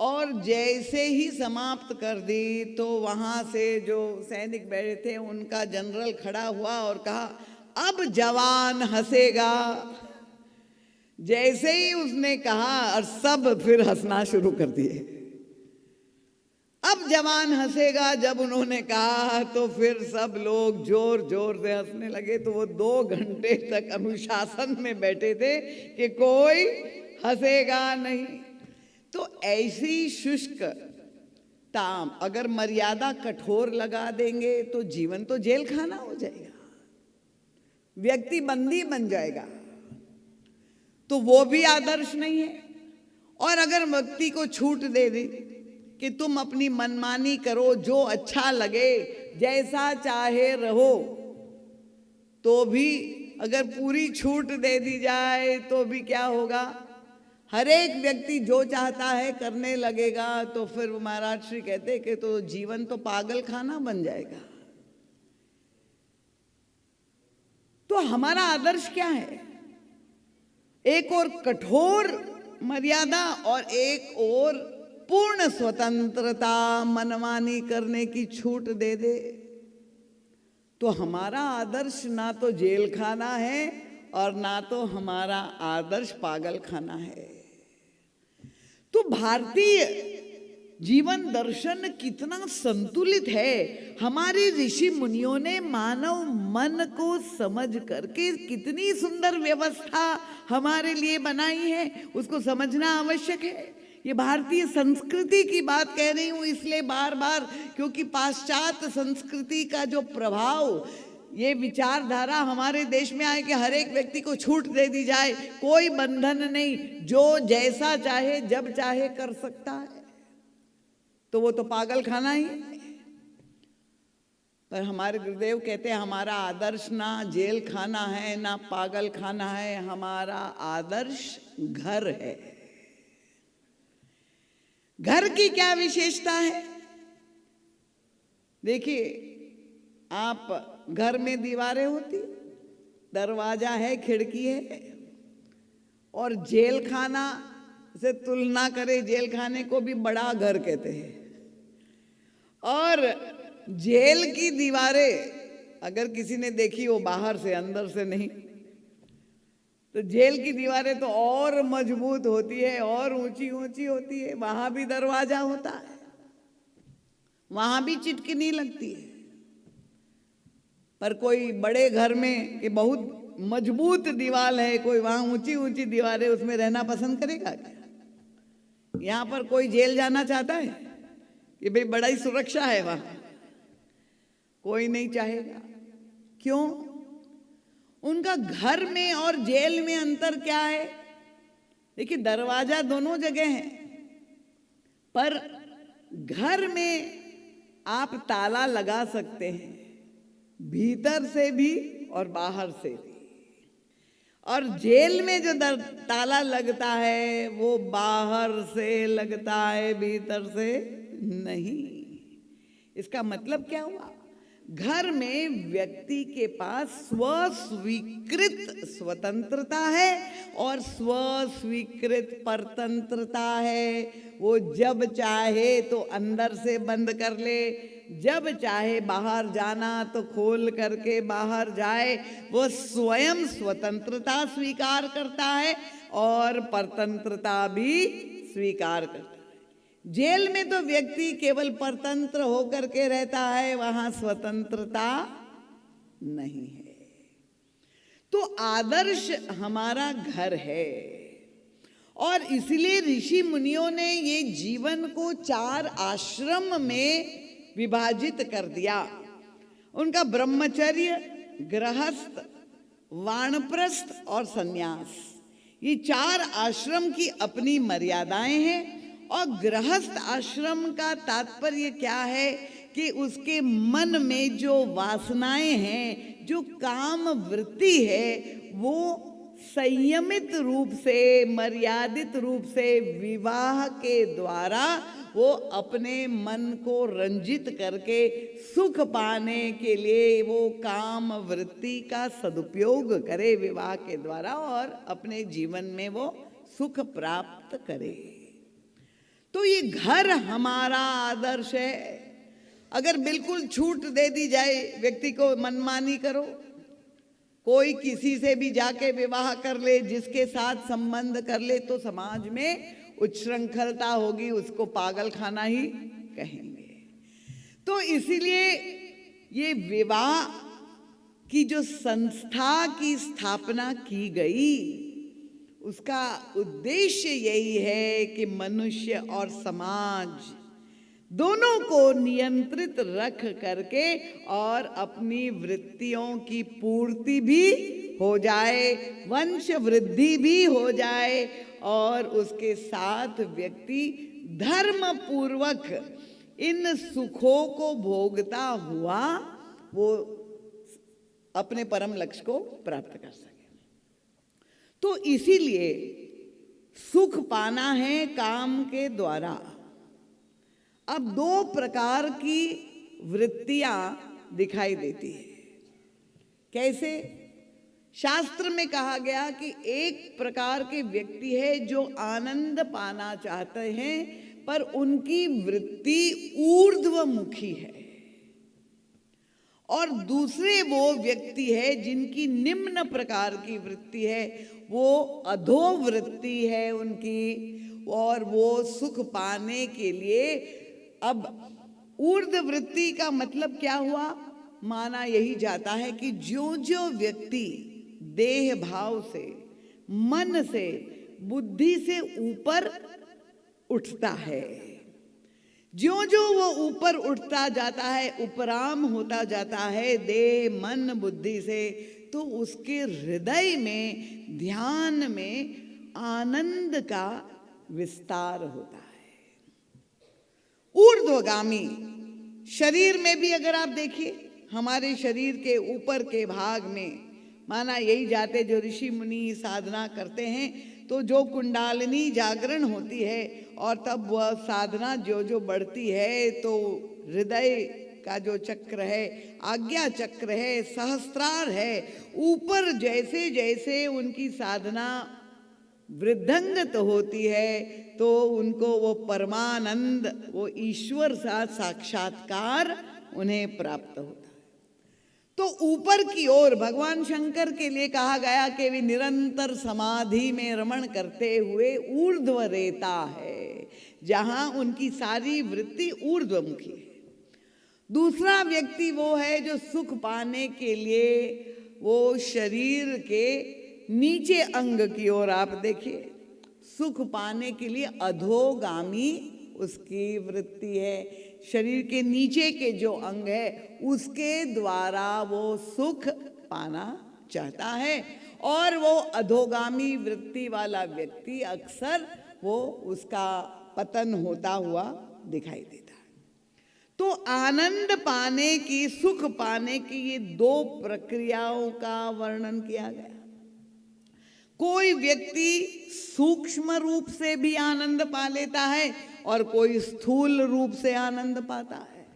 और जैसे ही समाप्त कर दी तो वहां से जो सैनिक बैठे थे उनका जनरल खड़ा हुआ और कहा, अब जवान हंसेगा। जैसे ही उसने कहा और सब फिर हंसना शुरू कर दिए। अब जवान हंसेगा जब उन्होंने कहा तो फिर सब लोग जोर जोर से हंसने लगे। तो वो 2 घंटे तक अनुशासन में बैठे थे कि कोई हंसेगा नहीं। तो ऐसी शुष्क ताम अगर मर्यादा कठोर लगा देंगे तो जीवन तो जेल खाना हो जाएगा, व्यक्ति बंदी बन जाएगा। तो वो भी आदर्श नहीं है। और अगर व्यक्ति को छूट दे दी कि तुम अपनी मनमानी करो, जो अच्छा लगे, जैसा चाहे रहो, तो भी अगर पूरी छूट दे दी जाए तो भी क्या होगा? हर एक व्यक्ति जो चाहता है करने लगेगा। तो फिर महाराज श्री कहते कि तो जीवन तो पागल खाना बन जाएगा। तो हमारा आदर्श क्या है? एक और कठोर मर्यादा और एक और पूर्ण स्वतंत्रता, मनमानी करने की छूट दे दे। तो हमारा आदर्श ना तो जेल खाना है और ना तो हमारा आदर्श पागल खाना है। तो भारतीय जीवन दर्शन कितना संतुलित है। हमारे ऋषि मुनियों ने मानव मन को समझ करके कितनी सुंदर व्यवस्था हमारे लिए बनाई है, उसको समझना आवश्यक है। ये भारतीय संस्कृति की बात कह रही हूँ इसलिए बार बार, क्योंकि पाश्चात्य संस्कृति का जो प्रभाव, ये विचारधारा हमारे देश में आए कि हर एक व्यक्ति को छूट दे दी जाए, कोई बंधन नहीं, जो जैसा चाहे जब चाहे कर सकता है, तो वो तो पागल खाना ही है। पर हमारे गुरुदेव कहते हैं हमारा आदर्श ना जेल खाना है ना पागल खाना है, हमारा आदर्श घर है। घर की क्या विशेषता है? देखिए, आप घर में दीवारें होती, दरवाजा है, खिड़की है, और जेल खाना से तुलना करें, जेल खाने को भी बड़ा घर कहते हैं। और जेल की दीवारें अगर किसी ने देखी हो बाहर से, अंदर से नहीं, तो जेल की दीवारें तो और मजबूत होती है और ऊंची ऊंची होती है। वहां भी दरवाजा होता है, वहां भी चिटकिनी लगती है। पर कोई बड़े घर में कि बहुत मजबूत दीवार है, कोई वहां ऊंची ऊंची दीवारें, उसमें रहना पसंद करेगा क्या? यहाँ पर कोई जेल जाना चाहता है कि भाई बड़ा ही सुरक्षा है वहां? कोई नहीं चाहेगा। क्यों? उनका घर में और जेल में अंतर क्या है? देखिए, दरवाजा दोनों जगह है, पर घर में आप ताला लगा सकते हैं, भीतर से भी और बाहर से भी। और जेल में जो ताला लगता है वो बाहर से लगता है, भीतर से नहीं। इसका मतलब क्या हुआ? घर में व्यक्ति के पास स्वस्वीकृत स्वतंत्रता है और स्वस्वीकृत परतंत्रता है। वो जब चाहे तो अंदर से बंद कर ले, जब चाहे बाहर जाना तो खोल करके बाहर जाए। वो स्वयं स्वतंत्रता स्वीकार करता है और परतंत्रता भी स्वीकार करता है। जेल में तो व्यक्ति केवल परतंत्र होकर के रहता है, वहां स्वतंत्रता नहीं है। तो आदर्श हमारा घर है, और इसलिए ऋषि मुनियों ने ये जीवन को 4 आश्रम में विभाजित कर दिया। उनका ब्रह्मचर्य, गृहस्थ, वानप्रस्थ और सन्यास, ये 4 आश्रम की अपनी मर्यादाएं हैं। और गृहस्थ आश्रम का तात्पर्य क्या है कि उसके मन में जो वासनाएं हैं, जो काम वृत्ति है, वो संयमित रूप से, मर्यादित रूप से विवाह के द्वारा वो अपने मन को रंजित करके सुख पाने के लिए वो काम वृत्ति का सदुपयोग करे विवाह के द्वारा, और अपने जीवन में वो सुख प्राप्त करे। तो ये घर हमारा आदर्श है। अगर बिल्कुल छूट दे दी जाए व्यक्ति को, मनमानी करो, कोई किसी से भी जाके विवाह कर ले, जिसके साथ संबंध कर ले, तो समाज में उच्छृंखलता होगी, उसको पागल खाना ही कहेंगे। तो इसीलिए ये विवाह की जो संस्था की स्थापना की गई, उसका उद्देश्य यही है कि मनुष्य और समाज दोनों को नियंत्रित रख करके और अपनी वृत्तियों की पूर्ति भी हो जाए, वंश वृद्धि भी हो जाए, और उसके साथ व्यक्ति धर्म पूर्वक इन सुखों को भोगता हुआ वो अपने परम लक्ष्य को प्राप्त कर सके। तो इसीलिए सुख पाना है काम के द्वारा। अब 2 प्रकार की वृत्तियां दिखाई देती है। कैसे? शास्त्र में कहा गया कि एक प्रकार के व्यक्ति है जो आनंद पाना चाहते हैं, पर उनकी वृत्ति ऊर्ध्वमुखी है, और दूसरे वो व्यक्ति है जिनकी निम्न प्रकार की वृत्ति है, वो अधोवृत्ति है उनकी, और वो सुख पाने के लिए। अब ऊर्ध्व वृत्ति का मतलब क्या हुआ? माना यही जाता है कि जो जो व्यक्ति देह भाव से, मन से, बुद्धि से ऊपर उठता है, जो जो वो ऊपर उठता जाता है, उपराम होता जाता है देह मन बुद्धि से, तो उसके हृदय में, ध्यान में आनंद का विस्तार होता है। ऊर्ध्वगामी शरीर में भी अगर आप देखिए, हमारे शरीर के ऊपर के भाग में माना यही जाते जो ऋषि मुनि साधना करते हैं, तो जो कुंडालिनी जागरण होती है और तब वह साधना जो जो बढ़ती है, तो हृदय का जो चक्र है, आज्ञा चक्र है, सहस्त्रार है, ऊपर जैसे जैसे उनकी साधना वृद्धंगत होती है, तो उनको वो परमानंद, वो ईश्वर सा साक्षात्कार उन्हें प्राप्त होता है। तो ऊपर की ओर भगवान शंकर के लिए कहा गया कि वे निरंतर समाधि में रमण करते हुए ऊर्ध्व रेता है, जहां उनकी सारी वृत्ति ऊर्ध्वमुखी है। दूसरा व्यक्ति वो है जो सुख पाने के लिए वो शरीर के नीचे अंग की ओर आप देखिए, सुख पाने के लिए अधोगामी उसकी वृत्ति है। शरीर के नीचे के जो अंग है उसके द्वारा वो सुख पाना चाहता है, और वो अधोगामी वृत्ति वाला व्यक्ति अक्सर वो उसका पतन होता हुआ दिखाई देता है। तो आनंद पाने की, सुख पाने की ये दो प्रक्रियाओं का वर्णन किया गया। कोई व्यक्ति सूक्ष्म रूप से भी आनंद पा लेता है और कोई स्थूल रूप से आनंद पाता है।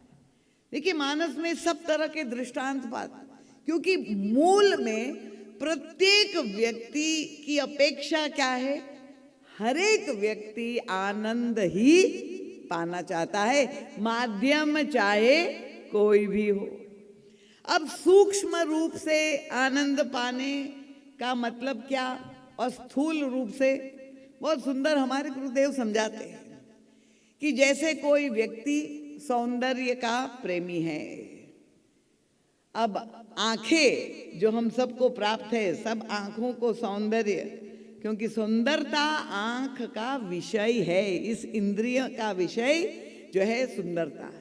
देखिए, मानस में सब तरह के दृष्टांत पाता, क्योंकि मूल में प्रत्येक व्यक्ति की अपेक्षा क्या है? हर एक व्यक्ति आनंद ही पाना चाहता है, माध्यम चाहे कोई भी हो। अब सूक्ष्म रूप से आनंद पाने का मतलब क्या, और स्थूल रूप से बहुत सुंदर हमारे गुरुदेव समझाते हैं कि जैसे कोई व्यक्ति सौंदर्य का प्रेमी है। अब आंखें जो हम सबको प्राप्त है, सब आंखों को सौंदर्य, क्योंकि सुंदरता आंख का विषय है, इस इंद्रिय का विषय जो है सुंदरता है।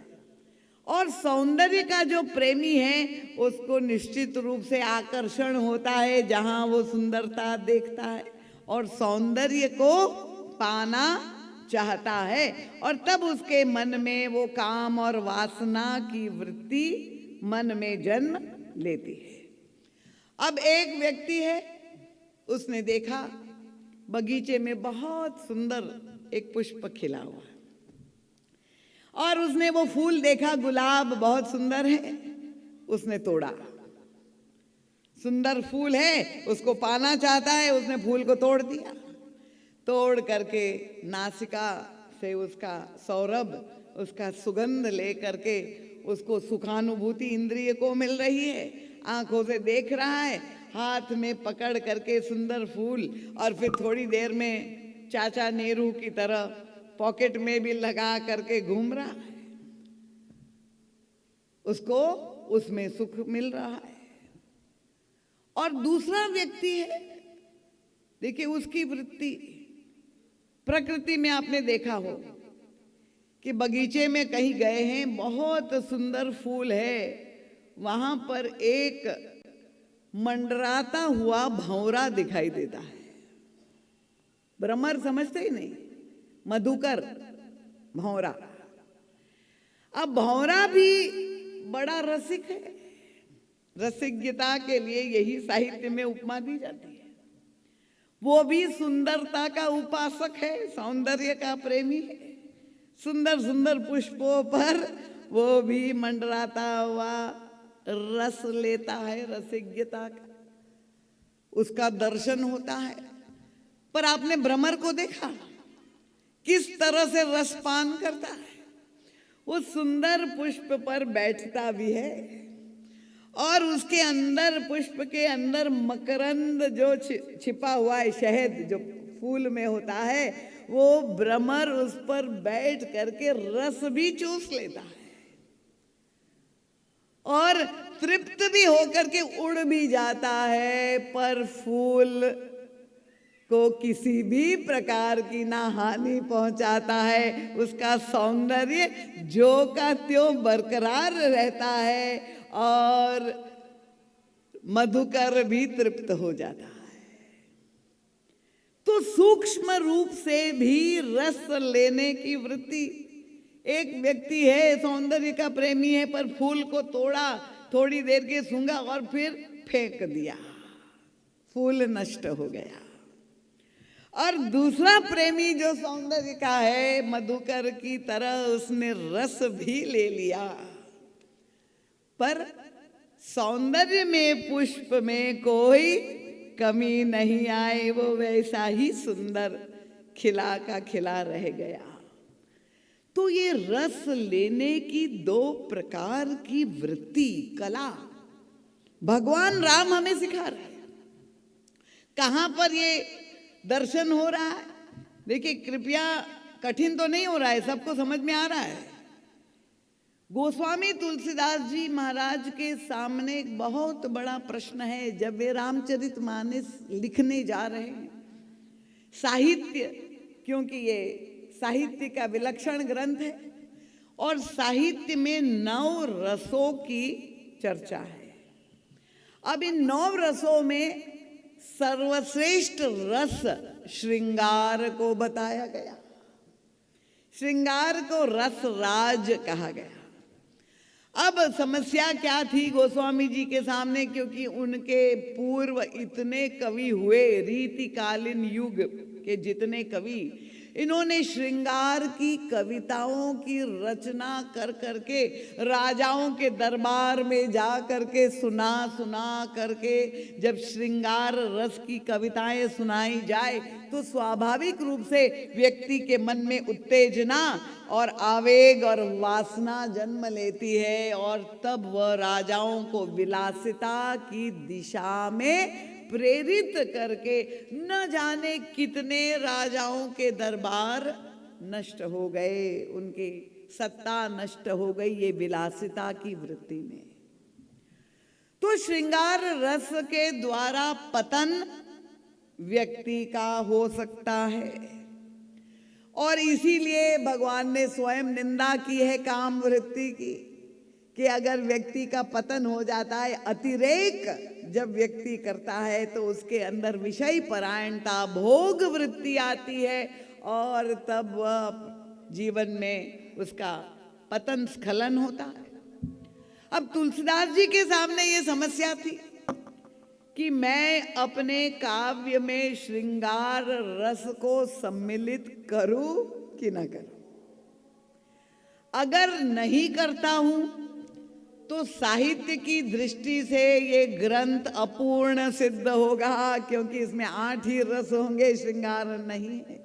और सौंदर्य का जो प्रेमी है उसको निश्चित रूप से आकर्षण होता है जहां वो सुंदरता देखता है, और सौंदर्य को पाना चाहता है, और तब उसके मन में वो काम और वासना की वृत्ति मन में जन्म लेती है। अब एक व्यक्ति है, उसने देखा बगीचे में बहुत सुंदर एक पुष्प खिला हुआ है, और उसने वो फूल देखा, गुलाब बहुत सुंदर है, उसने तोड़ा। सुंदर फूल है, उसको पाना चाहता है, उसने फूल को तोड़ दिया। तोड़ करके नासिका से उसका सौरभ, उसका सुगंध ले करके उसको सुखानुभूति इंद्रिय को मिल रही है, आंखों से देख रहा है, हाथ में पकड़ करके सुंदर फूल, और फिर थोड़ी देर में चाचा नेहरू की तरह पॉकेट में भी लगा करके घूम रहा है, उसको उसमें सुख मिल रहा है। और दूसरा व्यक्ति है, देखिए उसकी वृत्ति, प्रकृति में आपने देखा हो कि बगीचे में कहीं गए हैं, बहुत सुंदर फूल है, वहां पर एक मंडराता हुआ भंवरा दिखाई देता है। भ्रमर समझते ही नहीं, मधुकर भंवरा। अब भंवरा भी बड़ा रसिक है, रसिकता के लिए यही साहित्य में उपमा दी जाती है। वो भी सुंदरता का उपासक है, सौंदर्य का प्रेमी है, सुंदर सुंदर पुष्पों पर वो भी मंडराता हुआ रस लेता है, रसिकता का उसका दर्शन होता है। पर आपने भ्रमर को देखा किस तरह से रसपान करता है? वो सुंदर पुष्प पर बैठता भी है, और उसके अंदर, पुष्प के अंदर मकरंद जो छिपा हुआ है, शहद जो फूल में होता है, वो भ्रमर उस पर बैठ करके रस भी चूस लेता है, और तृप्त भी होकर के उड़ भी जाता है, पर फूल को किसी भी प्रकार की ना हानि पहुंचाता है। उसका सौंदर्य जो का त्यों बरकरार रहता है, और मधुकर भी तृप्त हो जाता है। तो सूक्ष्म रूप से भी रस लेने की वृत्ति, एक व्यक्ति है सौंदर्य का प्रेमी है, पर फूल को तोड़ा, थोड़ी देर के सूंघा और फिर फेंक दिया, फूल नष्ट हो गया। और दूसरा प्रेमी जो सौंदर्य का है, मधुकर की तरह, उसने रस भी ले लिया, पर सौंदर्य में, पुष्प में कोई कमी नहीं आई, वो वैसा ही सुंदर खिला का खिला रह गया। तो ये रस लेने की दो प्रकार की वृत्ति, कला भगवान राम हमें सिखा रहे हैं। कहां पर ये दर्शन हो रहा है? देखिए, कृपया कठिन तो नहीं हो रहा है, सबको समझ में आ रहा है। गोस्वामी तुलसीदास जी महाराज के सामने एक बहुत बड़ा प्रश्न है। जब वे रामचरितमानस लिखने जा रहे हैं, साहित्य, क्योंकि ये साहित्य का विलक्षण ग्रंथ है, और साहित्य में 9 रसों की चर्चा है। अब इन 9 रसों में सर्वश्रेष्ठ रस श्रृंगार को बताया गया। श्रृंगार को रस राज कहा गया। अब समस्या क्या थी गोस्वामी जी के सामने, क्योंकि उनके पूर्व इतने कवि हुए, रीतिकालीन युग के जितने कवि, इन्होंने श्रृंगार की कविताओं की रचना कर करके राजाओं के दरबार में जा करके सुना करके जब श्रृंगार रस की कविताएं सुनाई जाए तो स्वाभाविक रूप से व्यक्ति के मन में उत्तेजना और आवेग और वासना जन्म लेती है, और तब वह राजाओं को विलासिता की दिशा में प्रेरित करके न जाने कितने राजाओं के दरबार नष्ट हो गए, उनकी सत्ता नष्ट हो गई ये विलासिता की वृत्ति में। तो श्रृंगार रस के द्वारा पतन व्यक्ति का हो सकता है, और इसीलिए भगवान ने स्वयं निंदा की है काम वृत्ति की, कि अगर व्यक्ति का पतन हो जाता है, अतिरेक जब व्यक्ति करता है तो उसके अंदर विषय परायणता, भोग वृत्ति आती है, और तब वह जीवन में उसका पतन स्खलन होता है। अब तुलसीदास जी के सामने ये समस्या थी कि मैं अपने काव्य में श्रृंगार रस को सम्मिलित करूं कि न करूं। अगर नहीं करता हूं तो साहित्य की दृष्टि से ये ग्रंथ अपूर्ण सिद्ध होगा, क्योंकि इसमें 8 ही रस होंगे, श्रृंगार नहीं है।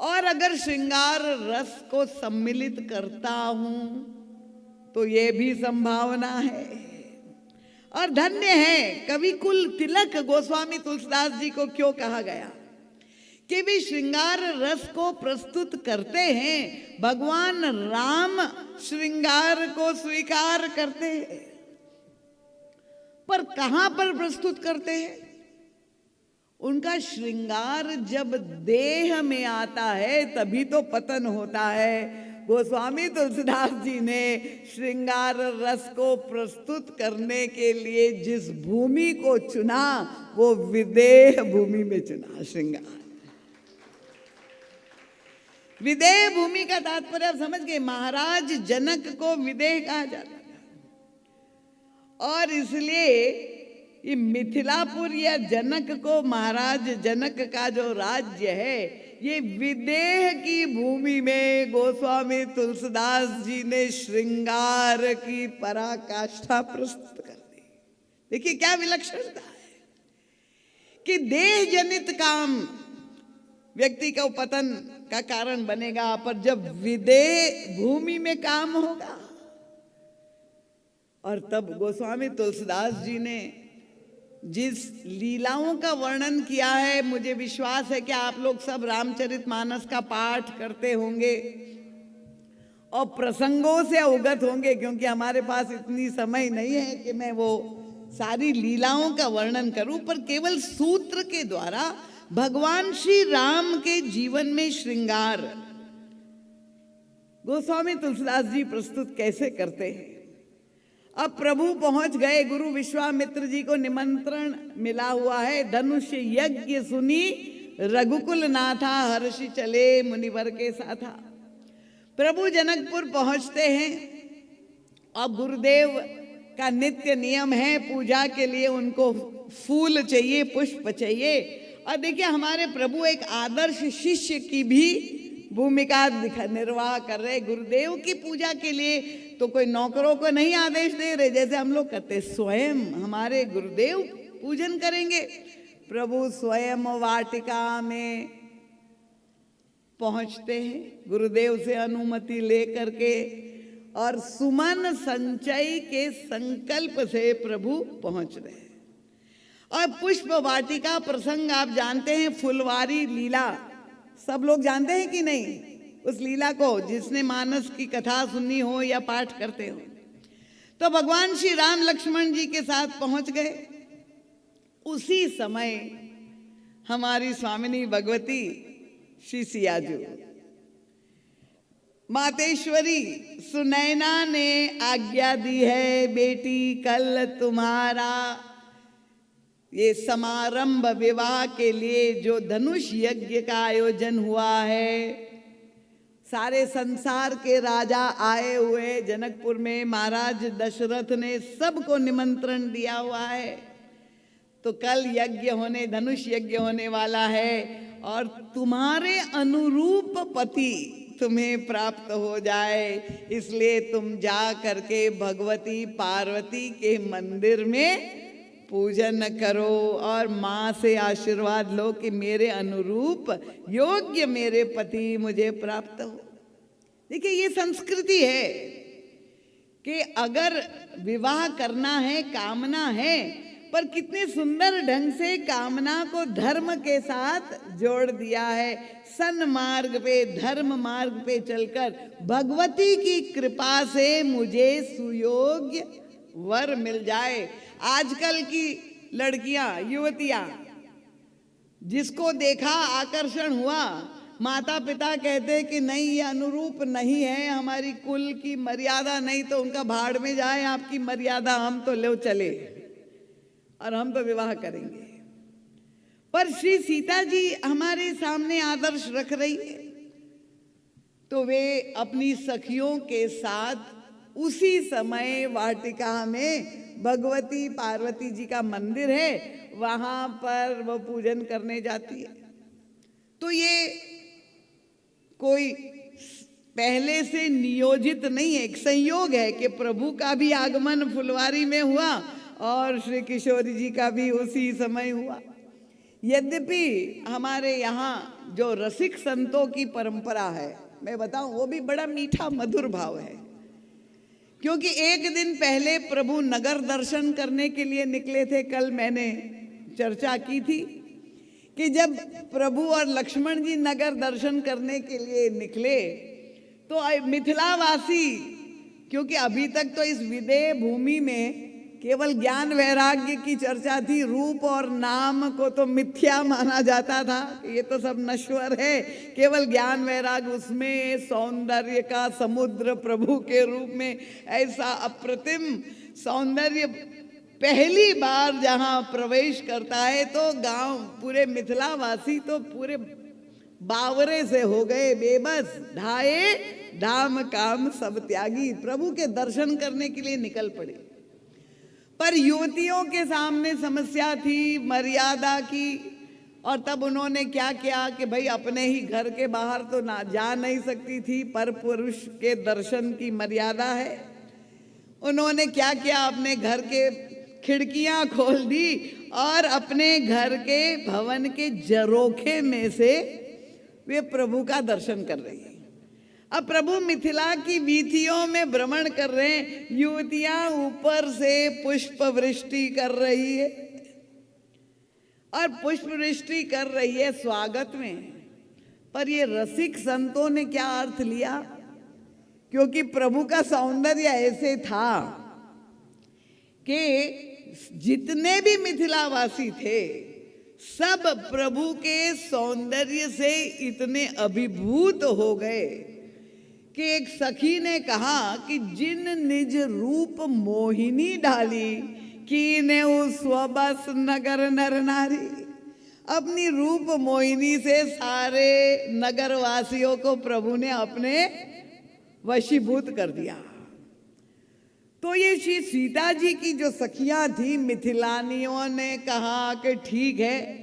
और अगर श्रृंगार रस को सम्मिलित करता हूं तो ये भी संभावना है। और धन्य है कवि कुल तिलक गोस्वामी तुलसीदास जी को क्यों कहा गया कि वे श्रृंगार रस को प्रस्तुत करते हैं। भगवान राम श्रृंगार को स्वीकार करते हैं, पर कहां पर प्रस्तुत करते हैं? उनका श्रृंगार जब देह में आता है तभी तो पतन होता है। गोस्वामी तुलसीदास जी ने श्रृंगार रस को प्रस्तुत करने के लिए जिस भूमि को चुना वो विदेह भूमि में चुना। श्रृंगार विदेह भूमि का तात्पर्य आप समझ गए, महाराज जनक को विदेह कहा जाता था, और इसलिए ये मिथिलापुर या जनक को, महाराज जनक का जो राज्य है, ये विदेह की भूमि में गोस्वामी तुलसीदास जी ने श्रृंगार की पराकाष्ठा प्रस्तुत कर दी। देखिए क्या विलक्षणता है कि देह जनित काम व्यक्ति का पतन का कारण बनेगा, पर जब विदेह भूमि में काम होगा, और तब गोस्वामी तुलसीदास जी ने जिस लीलाओं का वर्णन किया है, मुझे विश्वास है कि आप लोग सब रामचरितमानस का पाठ करते होंगे और प्रसंगों से अवगत होंगे, क्योंकि हमारे पास इतनी समय नहीं है कि मैं वो सारी लीलाओं का वर्णन करूं, पर केवल सूत्र के द्वारा भगवान श्री राम के जीवन में श्रृंगार गोस्वामी तुलसीदास जी प्रस्तुत कैसे करते हैं। अब प्रभु पहुंच गए, गुरु विश्वामित्र जी को निमंत्रण मिला हुआ है। धनुष यज्ञ सुनी रघुकुल नाथा, हर्षि चले मुनिवर के साथा। प्रभु जनकपुर पहुंचते हैं, अब गुरुदेव का नित्य नियम है पूजा के लिए उनको फूल चाहिए, पुष्प चाहिए। और देखिए हमारे प्रभु एक आदर्श शिष्य की भी भूमिका निर्वाह कर रहे। गुरुदेव की पूजा के लिए तो कोई नौकरों को नहीं आदेश दे रहे जैसे हम लोग करते, स्वयं हमारे गुरुदेव पूजन करेंगे। प्रभु स्वयं वाटिका में पहुंचते हैं गुरुदेव से अनुमति लेकर के, और सुमन संचय के संकल्प से प्रभु पहुंच रहे हैं। और पुष्प वाटिका प्रसंग आप जानते हैं, फुलवारी लीला सब लोग जानते हैं कि नहीं? उस लीला को जिसने मानस की कथा सुनी हो या पाठ करते हो, तो भगवान श्री राम लक्ष्मण जी के साथ पहुंच गए। उसी समय हमारी स्वामिनी भगवती श्री सियाजू मातेश्वरी सुनैना ने आज्ञा दी है, बेटी कल तुम्हारा ये समारंभ विवाह के लिए जो धनुष यज्ञ का आयोजन हुआ है, सारे संसार के राजा आए हुए जनकपुर में, महाराज दशरथ ने सबको निमंत्रण दिया हुआ है। तो कल यज्ञ होने, धनुष यज्ञ होने वाला है और तुम्हारे अनुरूप पति तुम्हें प्राप्त हो जाए, इसलिए तुम जा करके भगवती पार्वती के मंदिर में पूजन करो और माँ से आशीर्वाद लो कि मेरे अनुरूप योग्य मेरे पति मुझे प्राप्त हो। देखिए ये संस्कृति है कि अगर विवाह करना है, कामना है, पर कितने सुंदर ढंग से कामना को धर्म के साथ जोड़ दिया है। सन्मार्ग पे, धर्म मार्ग पे चलकर भगवती की कृपा से मुझे सुयोग्य वर मिल जाए। आजकल की लड़कियां, युवतियां, जिसको देखा आकर्षण हुआ, माता पिता कहते कि नहीं ये अनुरूप नहीं है, हमारी कुल की मर्यादा नहीं, तो उनका भाड़ में जाए आपकी मर्यादा, हम तो ले चले और हम तो विवाह करेंगे। पर श्री सीता जी हमारे सामने आदर्श रख रही है, तो वे अपनी सखियों के साथ उसी समय वाटिका में, भगवती पार्वती जी का मंदिर है, वहां पर वो पूजन करने जाती है। तो ये कोई पहले से नियोजित नहीं है, एक संयोग है कि प्रभु का भी आगमन फुलवारी में हुआ और श्री किशोरी जी का भी उसी समय हुआ। यद्यपि हमारे यहाँ जो रसिक संतों की परंपरा है, मैं बताऊं, वो भी बड़ा मीठा मधुर भाव है। क्योंकि एक दिन पहले प्रभु नगर दर्शन करने के लिए निकले थे। कल मैंने चर्चा की थी कि जब प्रभु और लक्ष्मण जी नगर दर्शन करने के लिए निकले तो मिथिलावासी, क्योंकि अभी तक तो इस विदेह भूमि में केवल ज्ञान वैराग्य की चर्चा थी, रूप और नाम को तो मिथ्या माना जाता था, ये तो सब नश्वर है, केवल ज्ञान वैराग्य, उसमें सौंदर्य का समुद्र प्रभु के रूप में ऐसा अप्रतिम सौंदर्य पहली बार जहाँ प्रवेश करता है तो गांव, पूरे मिथिलावासी तो पूरे बावरे से हो गए बेबस, ढाए धाम काम सब त्यागी, प्रभु के दर्शन करने के लिए निकल पड़े। पर युवतियों के सामने समस्या थी मर्यादा की, और तब उन्होंने क्या किया कि भाई अपने ही घर के बाहर तो ना जा नहीं सकती थी, पर पुरुष के दर्शन की मर्यादा है। उन्होंने क्या किया, अपने घर के खिड़कियां खोल दी और अपने घर के भवन के झरोखे में से वे प्रभु का दर्शन कर रही है। अब प्रभु मिथिला की वीथियों में भ्रमण कर रहे हैं, युवतियां ऊपर से पुष्प वृष्टि कर रही है और पुष्प वृष्टि कर रही है स्वागत में। पर ये रसिक संतों ने क्या अर्थ लिया, क्योंकि प्रभु का सौंदर्य ऐसे था कि जितने भी मिथिलावासी थे सब प्रभु के सौंदर्य से इतने अभिभूत हो गए कि एक सखी ने कहा कि जिन निज रूप मोहिनी डाली कीने स्वबस नगर नर नारी। अपनी रूप मोहिनी से सारे नगरवासियों को प्रभु ने अपने वशीभूत कर दिया। तो ये श्री सीता जी की जो सखियां थी, मिथिलानियों ने कहा कि ठीक है,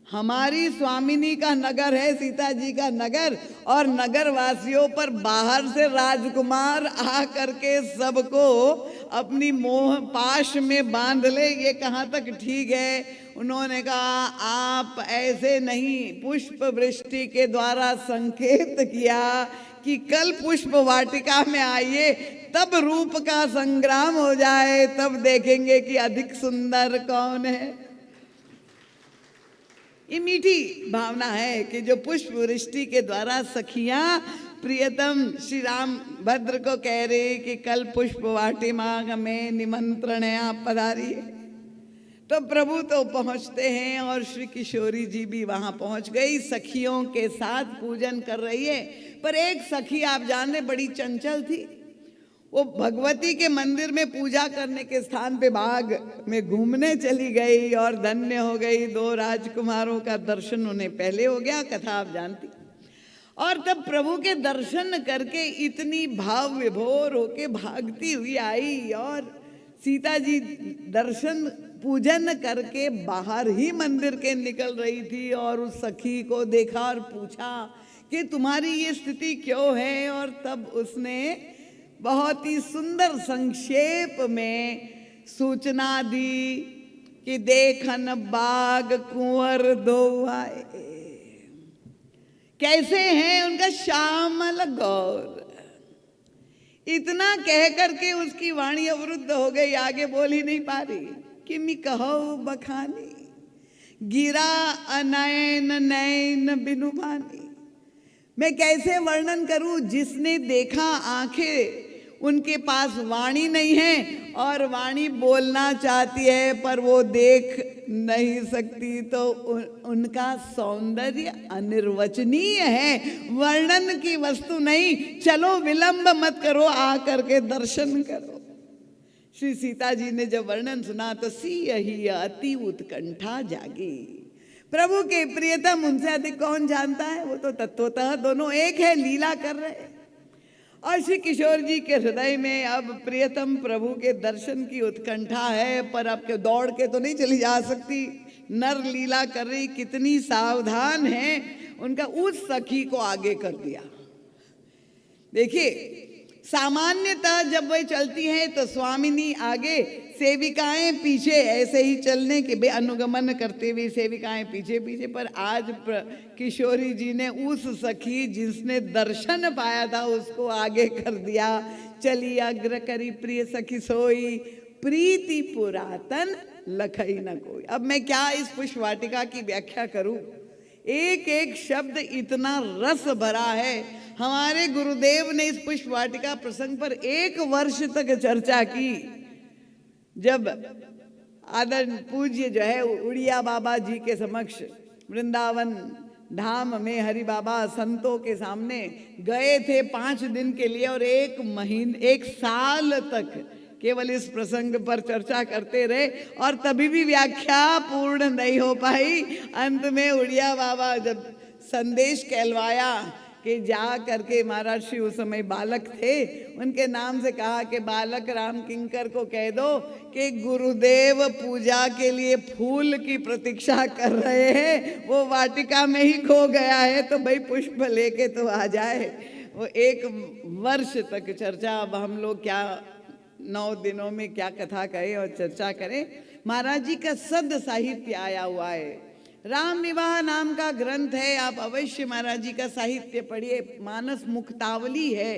हमारी स्वामिनी का नगर है सीता जी का नगर, और नगर वासियों पर बाहर से राजकुमार आ करके सबको अपनी मोह पाश में बांध ले, ये कहाँ तक ठीक है। उन्होंने कहा आप ऐसे नहीं, पुष्प वृष्टि के द्वारा संकेत किया कि कल पुष्प वाटिका में आइए, तब रूप का संग्राम हो जाए, तब देखेंगे कि अधिक सुंदर कौन है। ये मीठी भावना है कि जो पुष्प वृष्टि के द्वारा सखियां प्रियतम श्री राम भद्र को कह रहे कि कल पुष्प वाटिका में निमंत्रण है, आप पधारिए। तो प्रभु तो पहुंचते हैं और श्री किशोरी जी भी वहां पहुंच गई, सखियों के साथ पूजन कर रही है। पर एक सखी आप जान रहे बड़ी चंचल थी, वो भगवती के मंदिर में पूजा करने के स्थान पे बाग में घूमने चली गई और धन्य हो गई। 2 राजकुमारों का दर्शन उन्हें पहले हो गया, कथा आप जानती। और तब प्रभु के दर्शन करके इतनी भाव विभोर होके भागती हुई आई और सीता जी दर्शन पूजन करके बाहर ही मंदिर के निकल रही थी और उस सखी को देखा और पूछा कि तुम्हारी ये स्थिति क्यों है। और तब उसने बहुत ही सुंदर संक्षेप में सूचना दी कि देखन बाग कुंवर दो आए, कैसे हैं उनका श्यामल गौर। इतना कह करके उसकी वाणी अवरुद्ध हो गई, आगे बोल ही नहीं पा रही। कि मी कहो बखानी गिरा अनयन नयन बिनु भानी, मैं कैसे वर्णन करूं, जिसने देखा आंखें उनके पास वाणी नहीं है और वाणी बोलना चाहती है पर वो देख नहीं सकती, तो उनका सौंदर्य अनिर्वचनीय है, वर्णन की वस्तु नहीं। चलो विलंब मत करो, आ करके दर्शन करो। श्री सीता जी ने जब वर्णन सुना तो सियहि अति उत्कंठा जागी। प्रभु के प्रियतम उनसे अधिक कौन जानता है, वो तो तत्वतः दोनों एक है, लीला कर रहे हैं। और श्री किशोर जी के हृदय में अब प्रियतम प्रभु के दर्शन की उत्कंठा है, पर अब के दौड़ के तो नहीं चली जा सकती, नर लीला कर रही, कितनी सावधान है। उनका उस सखी को आगे कर दिया। देखिए सामान्यतः जब वह चलती हैं तो स्वामिनी आगे, सेविकाएं पीछे, ऐसे ही चलने के बे अनुगमन करते हुए सेविकाएं पीछे पीछे। पर आज किशोरी जी ने उस सखी जिसने दर्शन पाया था उसको आगे कर दिया। चली अग्र करी प्रिय सखी सोई, प्रीति पुरातन लखई न कोई। अब मैं क्या इस पुष्प वाटिका की व्याख्या करूं, एक एक शब्द इतना रस भरा है। हमारे गुरुदेव ने इस पुष्प वाटिका प्रसंग पर 1 वर्ष तक चर्चा की। जब आदरणीय पूज्य जो है उड़िया बाबा जी के समक्ष वृंदावन धाम में हरि बाबा संतों के सामने गए थे 5 दिन के लिए, और 1 साल तक केवल इस प्रसंग पर चर्चा करते रहे और तभी भी व्याख्या पूर्ण नहीं हो पाई। अंत में उड़िया बाबा जब संदेश कहलवाया कि जा करके, महाराज श्री उस समय बालक थे, उनके नाम से कहा कि बालक राम किंकर को कह दो कि गुरुदेव पूजा के लिए फूल की प्रतीक्षा कर रहे हैं, वो वाटिका में ही खो गया है, तो भाई पुष्प लेके तो आ जाए। वो 1 वर्ष तक चर्चा। अब हम लोग क्या 9 दिनों में क्या कथा करें और चर्चा करें। महाराज जी का सद साहित्य आया हुआ है, राम विवाह नाम का ग्रंथ है, आप अवश्य महाराज जी का साहित्य पढ़िए। मानस मुक्तावली है,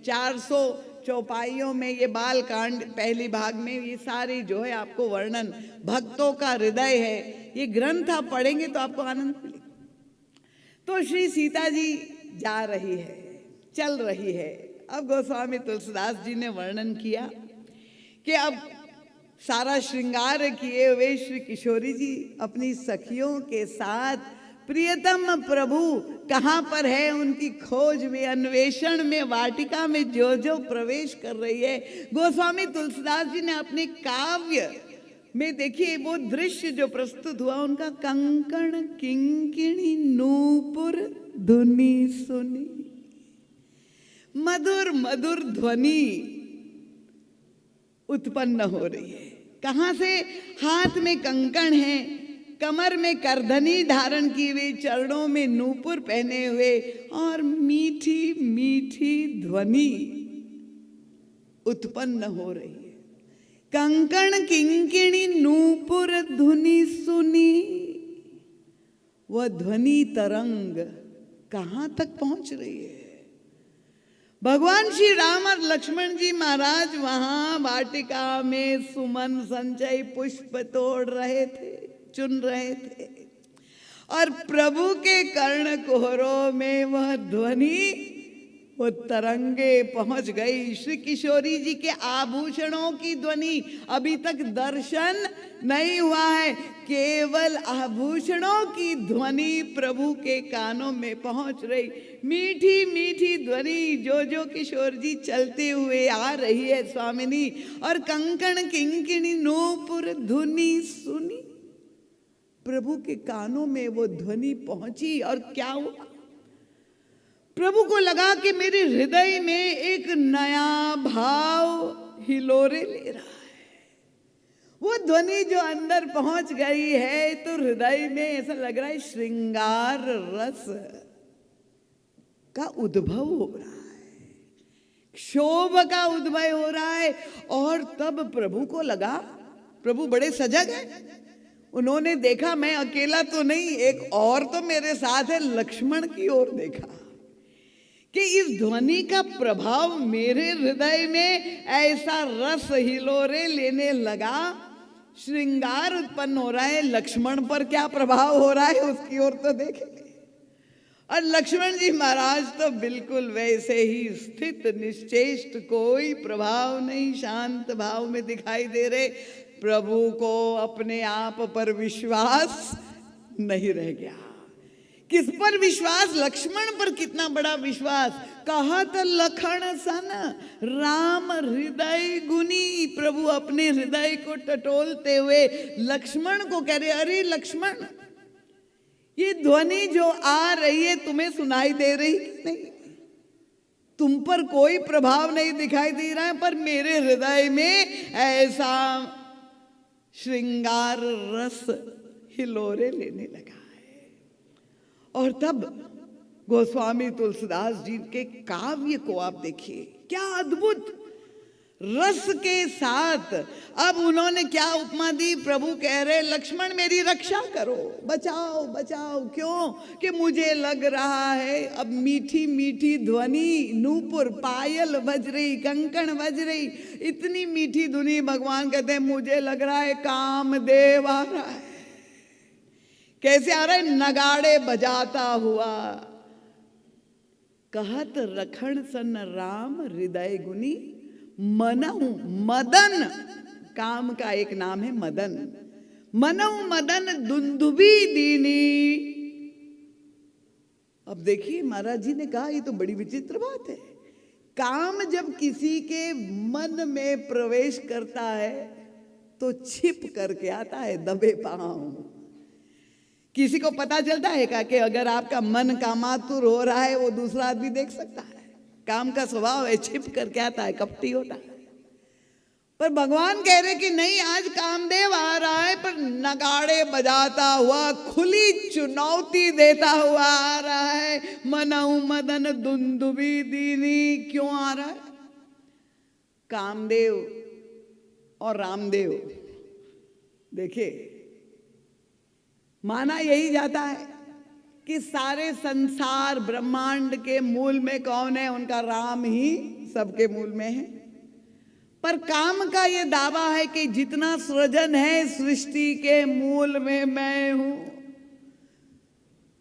400 चौपाइयों में ये बाल कांड पहली भाग में ये सारी जो है आपको वर्णन, भक्तों का हृदय है। ये ग्रंथ आप पढ़ेंगे तो आपको आनंद मिलेगा। तो श्री सीता जी जा रही है, चल रही है। अब गोस्वामी तुलसीदास जी ने वर्णन किया कि अब सारा श्रृंगार किए हुए श्री किशोरी जी अपनी सखियों के साथ प्रियतम प्रभु कहाँ पर है उनकी खोज में, अन्वेषण में, वाटिका में जो जो प्रवेश कर रही है। गोस्वामी तुलसीदास जी ने अपने काव्य में देखिए वो दृश्य जो प्रस्तुत हुआ, उनका कंकण किंकिणी नूपुर धुनी सुनी, मधुर मधुर ध्वनि उत्पन्न हो रही है। कहाँ से? हाथ में कंकण है, कमर में करधनी धारण की हुई, चरणों में नूपुर पहने हुए और मीठी मीठी ध्वनि उत्पन्न हो रही है। कंकण किंकिणी नूपुर धुनी सुनी, वह ध्वनि तरंग कहाँ तक पहुंच रही है? भगवान श्री राम और लक्ष्मण जी महाराज वहां वाटिका में सुमन संचय पुष्प तोड़ रहे थे, चुन रहे थे, और प्रभु के कर्ण कोहरों में वह ध्वनि वो तरंगे पहुंच गई। श्री किशोरी जी के आभूषणों की ध्वनि अभी तक दर्शन नहीं हुआ है, केवल आभूषणों की ध्वनि प्रभु के कानों में पहुंच रही। मीठी मीठी ध्वनि जो किशोर जी चलते हुए आ रही है स्वामिनी, और कंकण किंकिणी नूपुर धुनी सुनी। प्रभु के कानों में वो ध्वनि पहुंची और क्या हुआ? प्रभु को लगा कि मेरे हृदय में एक नया भाव हिलोरे ले रहा है। वो ध्वनि जो अंदर पहुंच गई है तो हृदय में ऐसा लग रहा है श्रृंगार रस का उद्भव हो रहा है, क्षोभ का उद्भव हो रहा है। और तब प्रभु को लगा, प्रभु बड़े सजग है, उन्होंने देखा मैं अकेला तो नहीं, एक और तो मेरे साथ है, लक्ष्मण की ओर देखा कि इस ध्वनि का प्रभाव मेरे हृदय में ऐसा रस हिलोरे लेने लगा, श्रृंगार उत्पन्न हो रहा है। लक्ष्मण पर क्या प्रभाव हो रहा है उसकी ओर तो देखेंगे। और लक्ष्मण जी महाराज तो बिल्कुल वैसे ही स्थित निश्चेष्ट, कोई प्रभाव नहीं, शांत भाव में दिखाई दे रहे। प्रभु को अपने आप पर विश्वास नहीं रह गया। किस पर विश्वास? लक्ष्मण पर कितना बड़ा विश्वास। कहत लखन सन राम हृदय गुनी। प्रभु अपने हृदय को टटोलते हुए लक्ष्मण को कह रहे, अरे लक्ष्मण, ये ध्वनि जो आ रही है तुम्हें सुनाई दे रही कि नहीं? तुम पर कोई प्रभाव नहीं दिखाई दे रहा है, पर मेरे हृदय में ऐसा श्रृंगार रस हिलोरे लेने लगा। और तब गोस्वामी तुलसीदास जी के काव्य को आप देखिए, क्या अद्भुत रस के साथ अब उन्होंने क्या उपमा दी। प्रभु कह रहे लक्ष्मण मेरी रक्षा करो, बचाओ बचाओ। क्यों? कि मुझे लग रहा है अब मीठी मीठी ध्वनि, नूपुर पायल बज रही, कंकण बज रही, इतनी मीठी ध्वनि। भगवान कहते हैं मुझे लग रहा है कामदेव आ रहा है। कैसे आ रहा है? नगाड़े बजाता हुआ। कहत रखण सन राम हृदय गुनी, मनहु मदन, काम का एक नाम है मदन, मनहु मदन दुंदुबी दीनी। अब देखिए महाराज जी ने कहा ये तो बड़ी विचित्र बात है। काम जब किसी के मन में प्रवेश करता है तो छिप करके आता है, दबे पांव। किसी को पता चलता है क्या कि अगर आपका मन कामातुर हो रहा है वो दूसरा आदमी देख सकता है? काम का स्वभाव है, छिप करके आता है, कपटी होता है। पर भगवान कह रहे कि नहीं, आज कामदेव आ रहा है, पर नगाड़े बजाता हुआ, खुली चुनौती देता हुआ आ रहा है। मनहु मदन दुंदुबी दीनी। क्यों आ रहा है? कामदेव और रामदेव, देखिए माना यही जाता है कि सारे संसार ब्रह्मांड के मूल में कौन है? उनका राम ही सबके मूल में है। पर काम का ये दावा है कि जितना सृजन है सृष्टि के मूल में मैं हूं।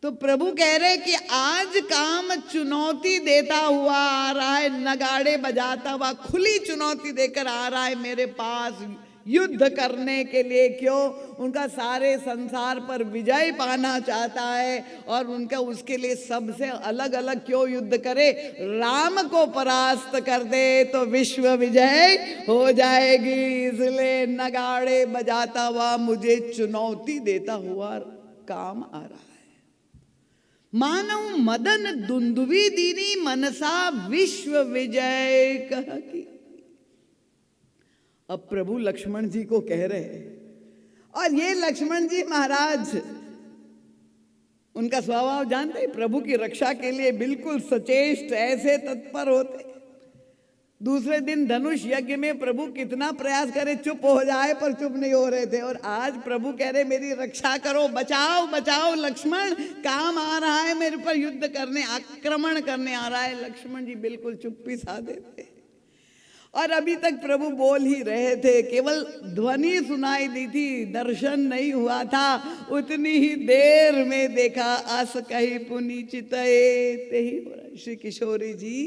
तो प्रभु कह रहे कि आज काम चुनौती देता हुआ आ रहा है, नगाड़े बजाता हुआ, खुली चुनौती देकर आ रहा है मेरे पास युद्ध करने के लिए। क्यों? उनका सारे संसार पर विजय पाना चाहता है और उनका उसके लिए सबसे अलग अलग क्यों युद्ध करे? राम को परास्त कर दे तो विश्व विजय हो जाएगी। इसलिए नगाड़े बजाता हुआ मुझे चुनौती देता हुआ काम आ रहा है। मानव मदन दुंदुबी दीनी, मनसा विश्व विजय कह की। अब प्रभु लक्ष्मण जी को कह रहे हैं, और ये लक्ष्मण जी महाराज उनका स्वभाव जानते हैं, प्रभु की रक्षा के लिए बिल्कुल सचेष्ट, ऐसे तत्पर होते। दूसरे दिन धनुष यज्ञ में प्रभु कितना प्रयास करे चुप हो जाए, पर चुप नहीं हो रहे थे। और आज प्रभु कह रहे मेरी रक्षा करो, बचाओ बचाओ लक्ष्मण, काम आ रहा है मेरे पर युद्ध करने, आक्रमण करने आ रहा है। लक्ष्मण जी बिल्कुल चुप्पी साधे थे। और अभी तक प्रभु बोल ही रहे थे, केवल ध्वनि सुनाई दी थी, दर्शन नहीं हुआ था। उतनी ही देर में देखा अस कही पुनि चितये ते ही हो रहा। श्री किशोरी जी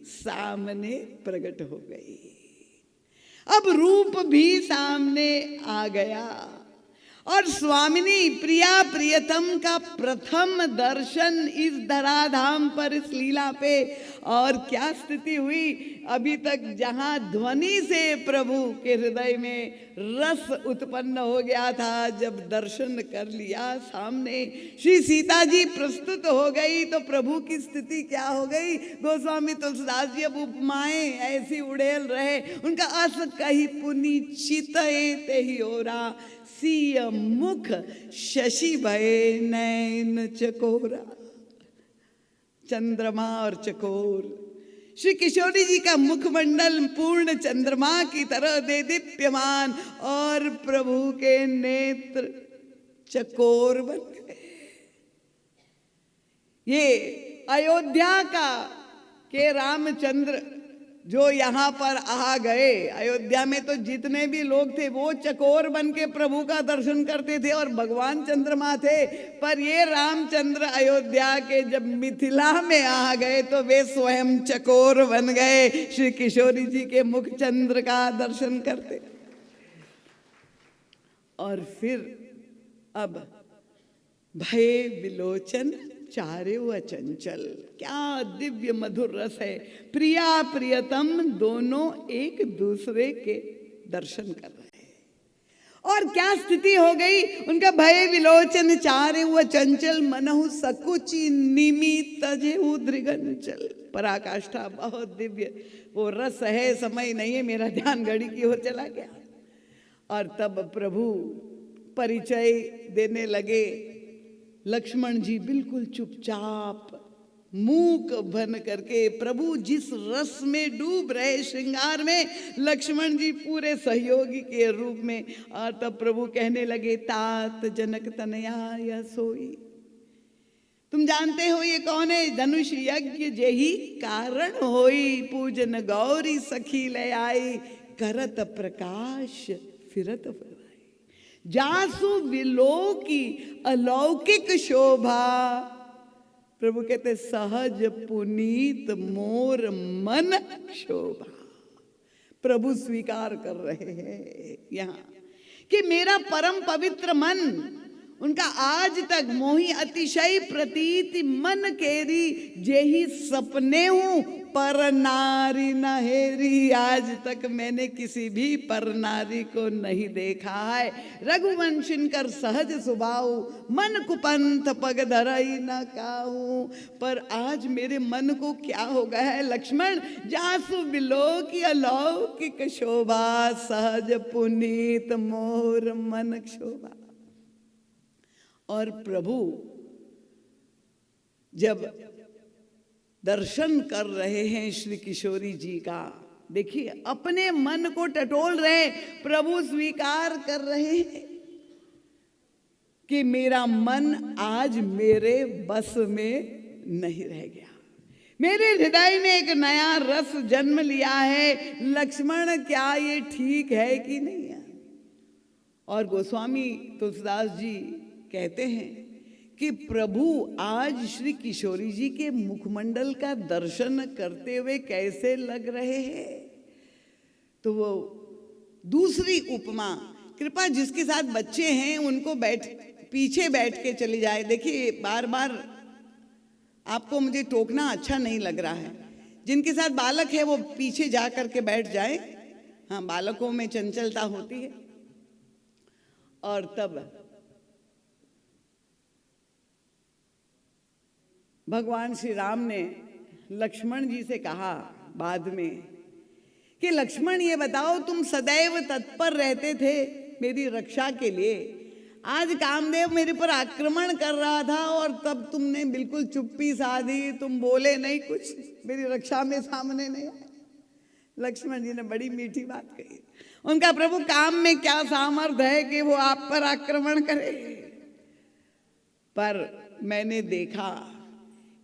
सामने प्रकट हो गई। अब रूप भी सामने आ गया और स्वामिनी प्रिया प्रियतम का प्रथम दर्शन इस धराधाम पर, इस लीला पे। और क्या स्थिति हुई, अभी तक जहां ध्वनि से प्रभु के हृदय में रस उत्पन्न हो गया था, जब दर्शन कर लिया सामने, श्री सीता जी प्रस्तुत हो गई, तो प्रभु की स्थिति क्या हो गई। गोस्वामी तुलसीदास जी अब उपमाएं ऐसी उड़ेल रहे, उनका अस कही पुनि चितये ते ही ओरा, सीय मुख शशि भये नैन चकोरा। चंद्रमा और चकोर, श्री किशोरी जी का मुखमंडल पूर्ण चंद्रमा की तरह दे दीप्यमान, और प्रभु के नेत्र चकोर बन गए। ये अयोध्या के रामचंद्र जो यहाँ पर आ गए, अयोध्या में तो जितने भी लोग थे वो चकोर बन के प्रभु का दर्शन करते थे और भगवान चंद्रमा थे। पर ये रामचंद्र अयोध्या के जब मिथिला में आ गए तो वे स्वयं चकोर बन गए, श्री किशोरी जी के मुख चंद्र का दर्शन करते। और फिर अब भय विलोचन चारेव अचंचल, क्या दिव्य मधुर रस है। प्रिया प्रियतम दोनों एक दूसरे के दर्शन कर रहे हैं। और क्या स्थिति हो गई, उनका भय विलोचन चारेव अचंचल, मनहु सकुचि निमित तजेहु दृगंचल। पराकाष्ठा, बहुत दिव्य वो रस है। समय नहीं है, मेरा ध्यान घड़ी की ओर चला गया। और तब प्रभु परिचय देने लगे। लक्ष्मण जी बिल्कुल चुपचाप मूक बन करके, प्रभु जिस रस में डूब रहे श्रृंगार में, लक्ष्मण जी पूरे सहयोगी के रूप में। और तब प्रभु कहने लगे, तात जनक तनया यह सोई। तुम जानते हो ये कौन है, धनुष यज्ञ जेहि कारण होई, पूजन गौरी सखी ले आई, करत प्रकाश फिरत फराई, जासु विलोकी अलौकिक शोभा। प्रभु कहते सहज पुनीत मोर मन शोभा। प्रभु स्वीकार कर रहे हैं यहाँ कि मेरा परम पवित्र मन, उनका आज तक मोहि अतिशय प्रतीति मन केरी, जेहि सपने हूं पर नारी नहेरी। आज तक मैंने किसी भी पर नारी को नहीं देखा है। रघुवंशिन कर सहज स्वभाव, मन कुपंथ पग धरई न काहू। पर आज मेरे मन को क्या हो गया है लक्ष्मण, जासु विलोकी अलौकिक शोभा, सहज पुनीत मोर मन शोभा। और प्रभु जब दर्शन कर रहे हैं श्री किशोरी जी का, देखिए अपने मन को टटोल रहे, प्रभु स्वीकार कर रहे हैं कि मेरा मन आज मेरे बस में नहीं रह गया, मेरे हृदय में एक नया रस जन्म लिया है। लक्ष्मण क्या ये ठीक है कि नहीं है। और गोस्वामी तुलसीदास जी कहते हैं कि प्रभु आज श्री किशोरी जी के मुखमंडल का दर्शन करते हुए कैसे लग रहे हैं। तो वो दूसरी उपमा, कृपा जिसके साथ बच्चे हैं उनको पीछे बैठ के चली जाए। देखिए बार बार आपको मुझे टोकना अच्छा नहीं लग रहा है। जिनके साथ बालक है वो पीछे जा करके बैठ जाए। हाँ, बालकों में चंचलता होती है। और तब भगवान श्री राम ने लक्ष्मण जी से कहा बाद में कि लक्ष्मण ये बताओ, तुम सदैव तत्पर रहते थे मेरी रक्षा के लिए, आज कामदेव मेरे पर आक्रमण कर रहा था और तब तुमने बिल्कुल चुप्पी साधी, तुम बोले नहीं कुछ, मेरी रक्षा में सामने नहीं आए। लक्ष्मण जी ने बड़ी मीठी बात कही। उनका प्रभु काम में क्या सामर्थ्य है कि वो आप पर आक्रमण करे। पर मैंने देखा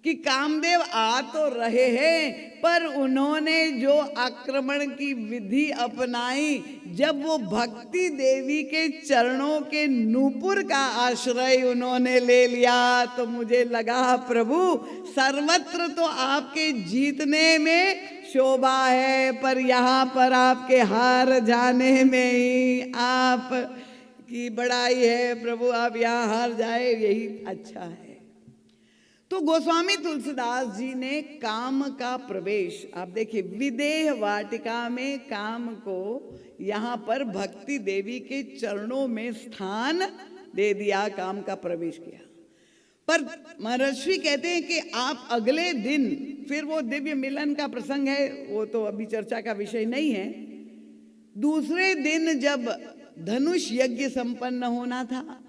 कि कामदेव आ तो रहे हैं, पर उन्होंने जो आक्रमण की विधि अपनाई, जब वो भक्ति देवी के चरणों के नूपुर का आश्रय उन्होंने ले लिया, तो मुझे लगा प्रभु सर्वत्र तो आपके जीतने में शोभा है, पर यहाँ पर आपके हार जाने में ही आप की बड़ाई है। प्रभु आप यहाँ हार जाए यही अच्छा है। तो गोस्वामी तुलसीदास जी ने काम का प्रवेश, आप देखिए विदेह वाटिका में काम को यहाँ पर भक्ति देवी के चरणों में स्थान दे दिया, काम का प्रवेश किया। पर महर्षि कहते हैं कि आप अगले दिन, फिर वो दिव्य मिलन का प्रसंग है, वो तो अभी चर्चा का विषय नहीं है। दूसरे दिन जब धनुष यज्ञ संपन्न होना था,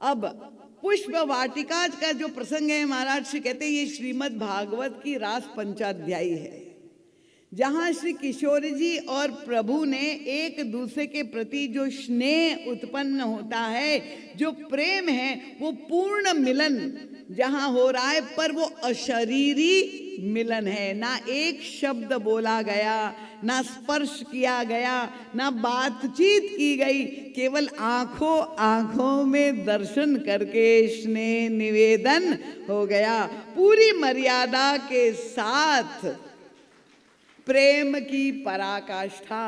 अब पुष्प वाटिका का जो प्रसंग है, महाराज श्री कहते हैं ये श्रीमद् भागवत की रास पंचाध्यायी है, जहां श्री किशोर जी और प्रभु ने एक दूसरे के प्रति जो स्नेह उत्पन्न होता है, जो प्रेम है, वो पूर्ण मिलन जहां हो रहा है, पर वो अशरीरी मिलन है। ना एक शब्द बोला गया, ना स्पर्श किया गया, ना बातचीत की गई, केवल आंखों आंखों में दर्शन करके स्नेह निवेदन हो गया। पूरी मर्यादा के साथ प्रेम की पराकाष्ठा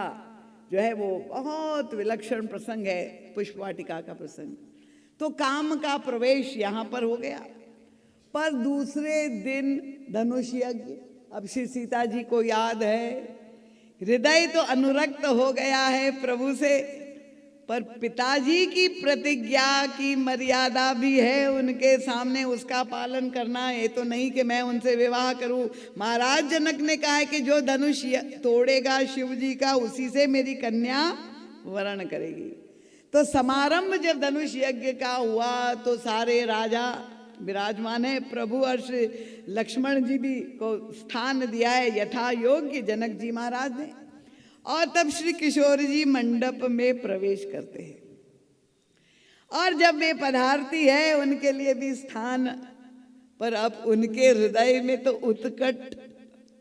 जो है, वो बहुत विलक्षण प्रसंग है, पुष्पवाटिका का प्रसंग। तो काम का प्रवेश यहाँ पर हो गया। पर दूसरे दिन धनुष यज्ञ, अब श्री सीता जी को याद है, हृदय तो अनुरक्त हो गया है प्रभु से, पर पिताजी की प्रतिज्ञा की मर्यादा भी है उनके सामने, उसका पालन करना। ये तो नहीं कि मैं उनसे विवाह करूं। महाराज जनक ने कहा है कि जो धनुष तोड़ेगा शिव जी का, उसी से मेरी कन्या वरण करेगी। तो समारंभ जब धनुष यज्ञ का हुआ, तो सारे राजा विराजमान है, प्रभु और श्री लक्ष्मण जी भी को स्थान दिया है यथा योग्य जनक जी महाराज ने। और तब श्री किशोर जी मंडप में प्रवेश करते हैं, और जब वे पधारती है उनके लिए भी स्थान, पर अब उनके हृदय में तो उत्कट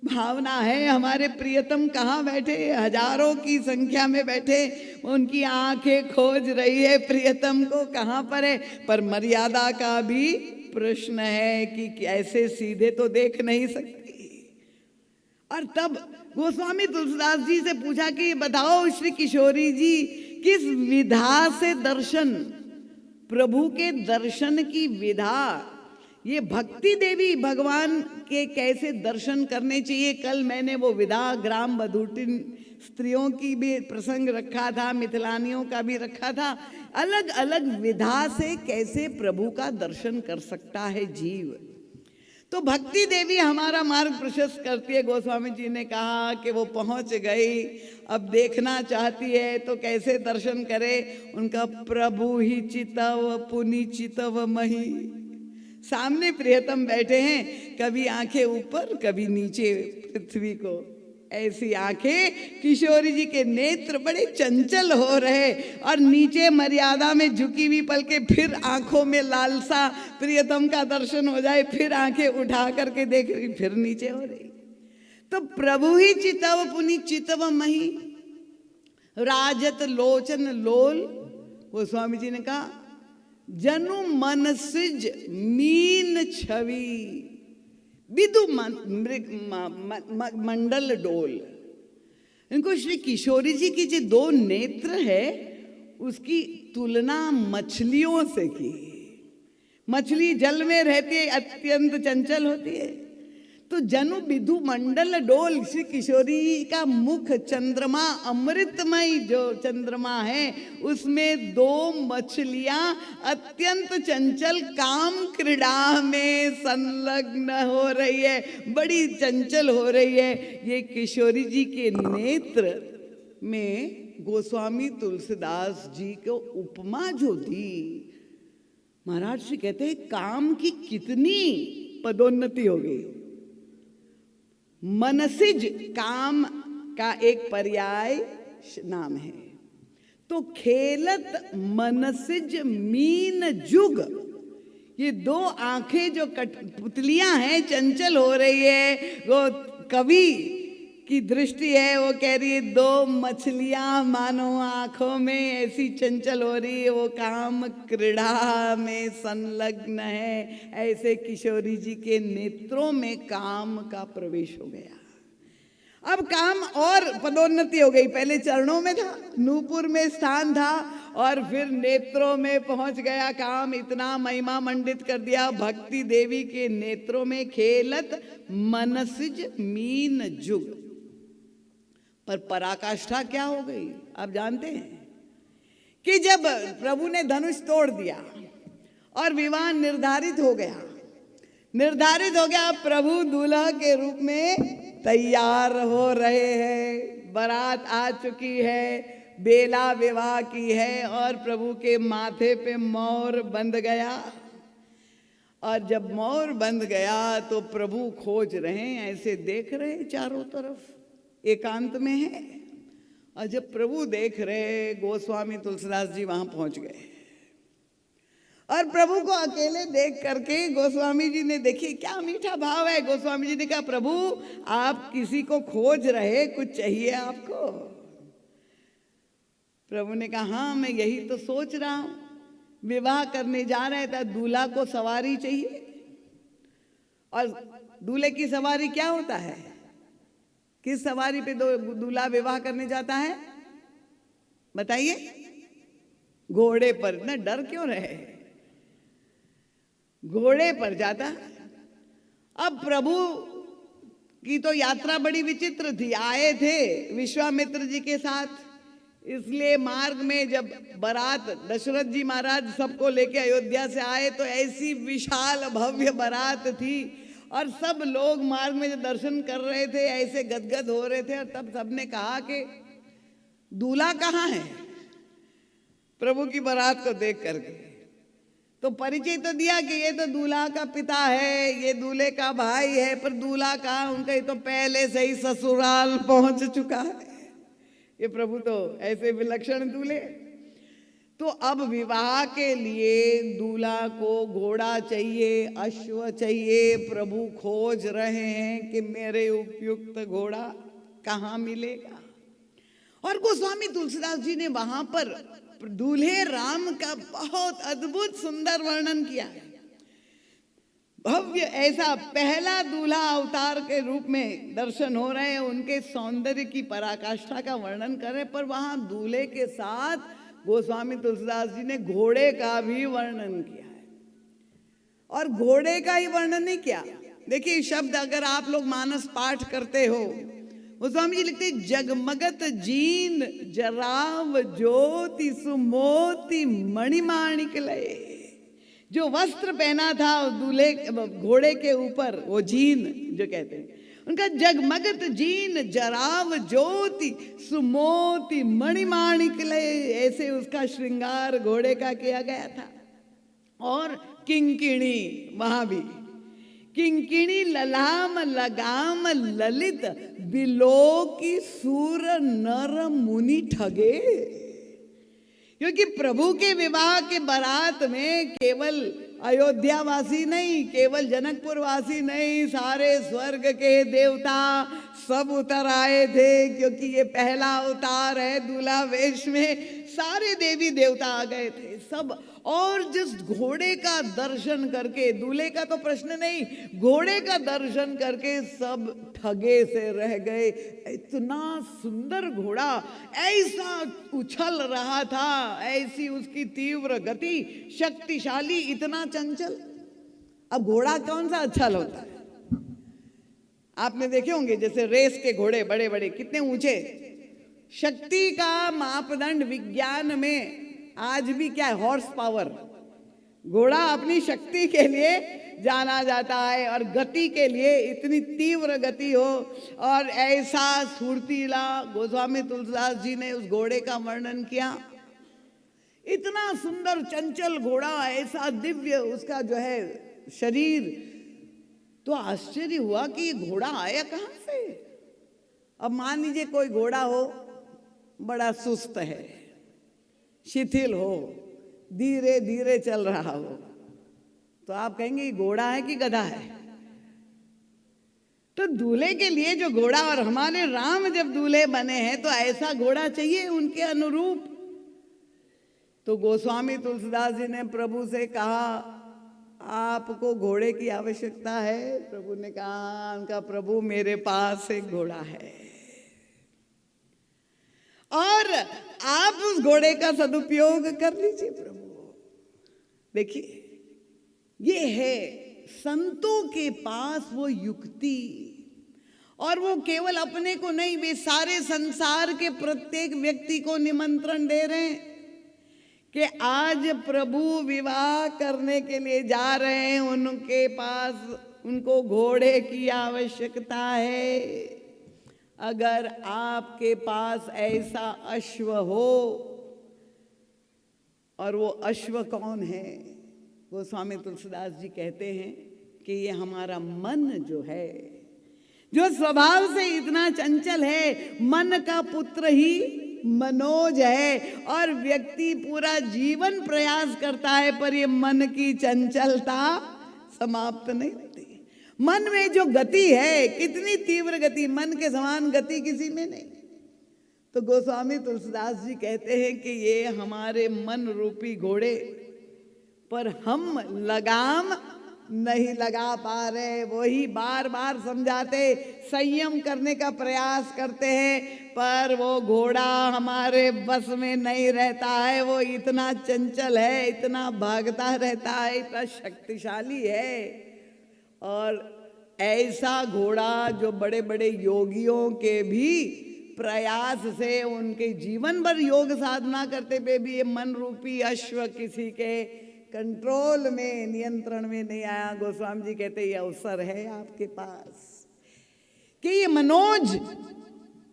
भावना है, हमारे प्रियतम कहाँ बैठे, हजारों की संख्या में बैठे, उनकी आंखें खोज रही है प्रियतम को कहाँ पर है। पर मर्यादा का भी प्रश्न है कि ऐसे सीधे तो देख नहीं सकती। और तब गोस्वामी तुलसीदास जी से पूछा कि बताओ श्री किशोरी जी, किस विधा से दर्शन, प्रभु के दर्शन की विधा, ये भक्ति देवी भगवान के कैसे दर्शन करने चाहिए। कल मैंने वो विधा ग्राम बधूटिन स्त्रियों की भी प्रसंग रखा था, मिथिलानियों का भी रखा था। अलग अलग विधा से कैसे प्रभु का दर्शन कर सकता है जीव। तो भक्ति देवी हमारा मार्ग प्रशस्त करती है। गोस्वामी जी ने कहा कि वो पहुंच गई, अब देखना चाहती है तो कैसे दर्शन करे। उनका प्रभु ही चितव पुनि चितव मही, सामने प्रियतम बैठे हैं, कभी आंखें ऊपर कभी नीचे पृथ्वी को, ऐसी आंखें किशोरी जी के नेत्र बड़े चंचल हो रहे, और नीचे मर्यादा में झुकी हुई पलके, फिर आंखों में लालसा प्रियतम का दर्शन हो जाए, फिर आंखें उठा करके देख रही, फिर नीचे हो रही। तो प्रभु ही चितव पुनि चितव मही, राजत लोचन लोल। गोस्वामी जी ने कहा जनु मनसिज मीन छवि, विदु मंडल डोल। इनको श्री किशोरी जी की जो दो नेत्र है, उसकी तुलना मछलियों से की। मछली जल में रहती है, अत्यंत चंचल होती है। तो जनु विधु मंडल डोल, श्री किशोरी का मुख चंद्रमा, अमृतमय जो चंद्रमा है, उसमें दो मछलियां अत्यंत चंचल काम क्रीड़ा में संलग्न हो रही है, बड़ी चंचल हो रही है। ये किशोरी जी के नेत्र में गोस्वामी तुलसीदास जी को उपमा जो दी, महाराज श्री कहते हैं काम की कितनी पदोन्नति हो गई। मनसिज काम का एक पर्याय नाम है। तो खेलत मनसिज मीन जुग, ये दो आंखें जो पुतलियां हैं, चंचल हो रही है। वो कवि की दृष्टि है, वो कह रही है दो मछलियां मानो आंखों में ऐसी चंचल हो रही है, वो काम क्रीड़ा में संलग्न है। ऐसे किशोरी जी के नेत्रों में काम का प्रवेश हो गया। अब काम और पदोन्नति हो गई। पहले चरणों में था, नूपुर में स्थान था, और फिर नेत्रों में पहुंच गया काम। इतना महिमा मंडित कर दिया। भक्ति देवी के नेत्रों में खेलत मनसिज मीन जुग। पर पराकाष्ठा क्या हो गई आप जानते हैं कि जब प्रभु ने धनुष तोड़ दिया और विवाह निर्धारित हो गया, प्रभु दूल्हा के रूप में तैयार हो रहे हैं। बारात आ चुकी है, बेला विवाह की है, और प्रभु के माथे पे मोर बंध गया। और जब मोर बंध गया तो प्रभु खोज रहे हैं, ऐसे देख रहे हैं चारों तरफ, एकांत में है। और जब प्रभु देख रहे, गोस्वामी तुलसीदास जी वहां पहुंच गए, और प्रभु को अकेले देख करके गोस्वामी जी ने, देखिए क्या मीठा भाव है। गोस्वामी जी ने कहा, प्रभु आप किसी को खोज रहे, कुछ चाहिए आपको? प्रभु ने कहा, हाँ मैं यही तो सोच रहा हूं, विवाह करने जा रहे थे, दूल्हा को सवारी चाहिए। और दूल्हे की सवारी क्या होता है? किस सवारी पे दूल्हा विवाह करने जाता है बताइए? घोड़े पर ना, डर क्यों रहे, घोड़े पर जाता। अब प्रभु की तो यात्रा बड़ी विचित्र थी। आए थे विश्वामित्र जी के साथ, इसलिए मार्ग में जब बारात, दशरथ जी महाराज सबको लेके अयोध्या से आए, तो ऐसी विशाल भव्य बारात थी, और सब लोग मार्ग में जो दर्शन कर रहे थे ऐसे गदगद हो रहे थे। और तब सबने कहा कि दूल्हा कहाँ है? प्रभु की बारात को देख करके तो परिचय तो दिया कि ये तो दूल्हा का पिता है, ये दूल्हे का भाई है, पर दूल्हा कहाँ? उनका ये तो पहले से ही ससुराल पहुंच चुका है। ये प्रभु तो ऐसे विलक्षण दूल्हे। तो अब विवाह के लिए दूल्हा को घोड़ा चाहिए, अश्व चाहिए। प्रभु खोज रहे हैं कि मेरे उपयुक्त घोड़ा कहाँ मिलेगा। और गोस्वामी तुलसीदास जी ने वहां पर दूल्हे राम का बहुत अद्भुत सुंदर वर्णन किया है। भव्य ऐसा पहला दूल्हा अवतार के रूप में दर्शन हो रहे हैं, उनके सौंदर्य की पराकाष्ठा का वर्णन कर रहे, पर वहां दूल्हे के साथ गोस्वामी तुलसीदास जी ने घोड़े का भी वर्णन किया है। और घोड़े का ही वर्णन नहीं किया, देखिए शब्द अगर आप लोग मानस पाठ करते हो, गोस्वामी जी लिखते, जगमगत जीन जराव ज्योति सुमोति मणिमाणिक लय। जो वस्त्र पहना था दूल्हे घोड़े के ऊपर, वो जीन जो कहते हैं, उनका जगमगत जीन जराव ज्योति सुमोति मणिमाणिक लय, ऐसे उसका श्रृंगार घोड़े का किया गया था। और किंकिणी, वहां भी किंकिणी ललाम लगाम ललित बिलो की सूर नर मुनि ठगे। क्योंकि प्रभु के विवाह के बारात में केवल अयोध्या वासी नहीं, केवल जनकपुर वासी नहीं, सारे स्वर्ग के देवता सब उतर आए थे। क्योंकि ये पहला अवतार है दूल्हा वेश में, सारे देवी देवता आ गए थे सब। और जिस घोड़े का दर्शन करके, दूल्हे का तो प्रश्न नहीं, घोड़े का दर्शन करके सब ठगे से रह गए। इतना सुंदर घोड़ा, ऐसा उछल रहा था, ऐसी उसकी तीव्र गति, शक्तिशाली, इतना चंचल। अब घोड़ा कौन सा अच्छा होता है? आपने देखे होंगे जैसे रेस के घोड़े बड़े बड़े, कितने ऊंचे। शक्ति का मापदंड विज्ञान में आज भी क्या है? Horse power. घोड़ा अपनी शक्ति के लिए जाना जाता है, और गति के लिए, इतनी तीव्र गति हो और ऐसा फुर्तीला। गोस्वामी तुलसीदास जी ने उस घोड़े का वर्णन किया, इतना सुंदर चंचल घोड़ा, ऐसा दिव्य उसका जो है शरीर। तो आश्चर्य हुआ कि ये घोड़ा आया कहां से। अब मान लीजिए कोई घोड़ा हो, बड़ा सुस्त है, शिथिल हो, धीरे धीरे चल रहा हो, तो आप कहेंगे ये घोड़ा है कि गधा है? तो दूल्हे के लिए जो घोड़ा, और हमारे राम जब दूल्हे बने हैं तो ऐसा घोड़ा चाहिए उनके अनुरूप। तो गोस्वामी तुलसीदास जी ने प्रभु से कहा आपको घोड़े की आवश्यकता है? प्रभु ने कहा, उनका प्रभु मेरे पास एक घोड़ा है और आप उस घोड़े का सदुपयोग कर लीजिए प्रभु। देखिए ये है संतों के पास वो युक्ति, और वो केवल अपने को नहीं, वे सारे संसार के प्रत्येक व्यक्ति को निमंत्रण दे रहे हैं कि आज प्रभु विवाह करने के लिए जा रहे हैं, उनके पास उनको घोड़े की आवश्यकता है। अगर आपके पास ऐसा अश्व हो, और वो अश्व कौन है? गोस्वामी तुलसीदास जी कहते हैं कि ये हमारा मन जो है, जो स्वभाव से इतना चंचल है, मन का पुत्र ही मनोज है, और व्यक्ति पूरा जीवन प्रयास करता है पर ये मन की चंचलता समाप्त नहीं होती। मन में जो गति है, कितनी तीव्र गति, मन के समान गति किसी में नहीं। तो गोस्वामी तुलसीदास जी कहते हैं कि ये हमारे मन रूपी घोड़े पर हम लगाम नहीं लगा पा रहे। वही बार बार समझाते, संयम करने का प्रयास करते हैं, पर वो घोड़ा हमारे बस में नहीं रहता है। वो इतना चंचल है, इतना भागता रहता है, इतना शक्तिशाली है। और ऐसा घोड़ा जो बड़े बड़े योगियों के भी प्रयास से, उनके जीवन भर योग साधना करते हुए भी ये मन रूपी अश्व किसी के कंट्रोल में, नियंत्रण में नहीं आया। गोस्वामी जी कहते ये अवसर है आपके पास कि ये मनोज,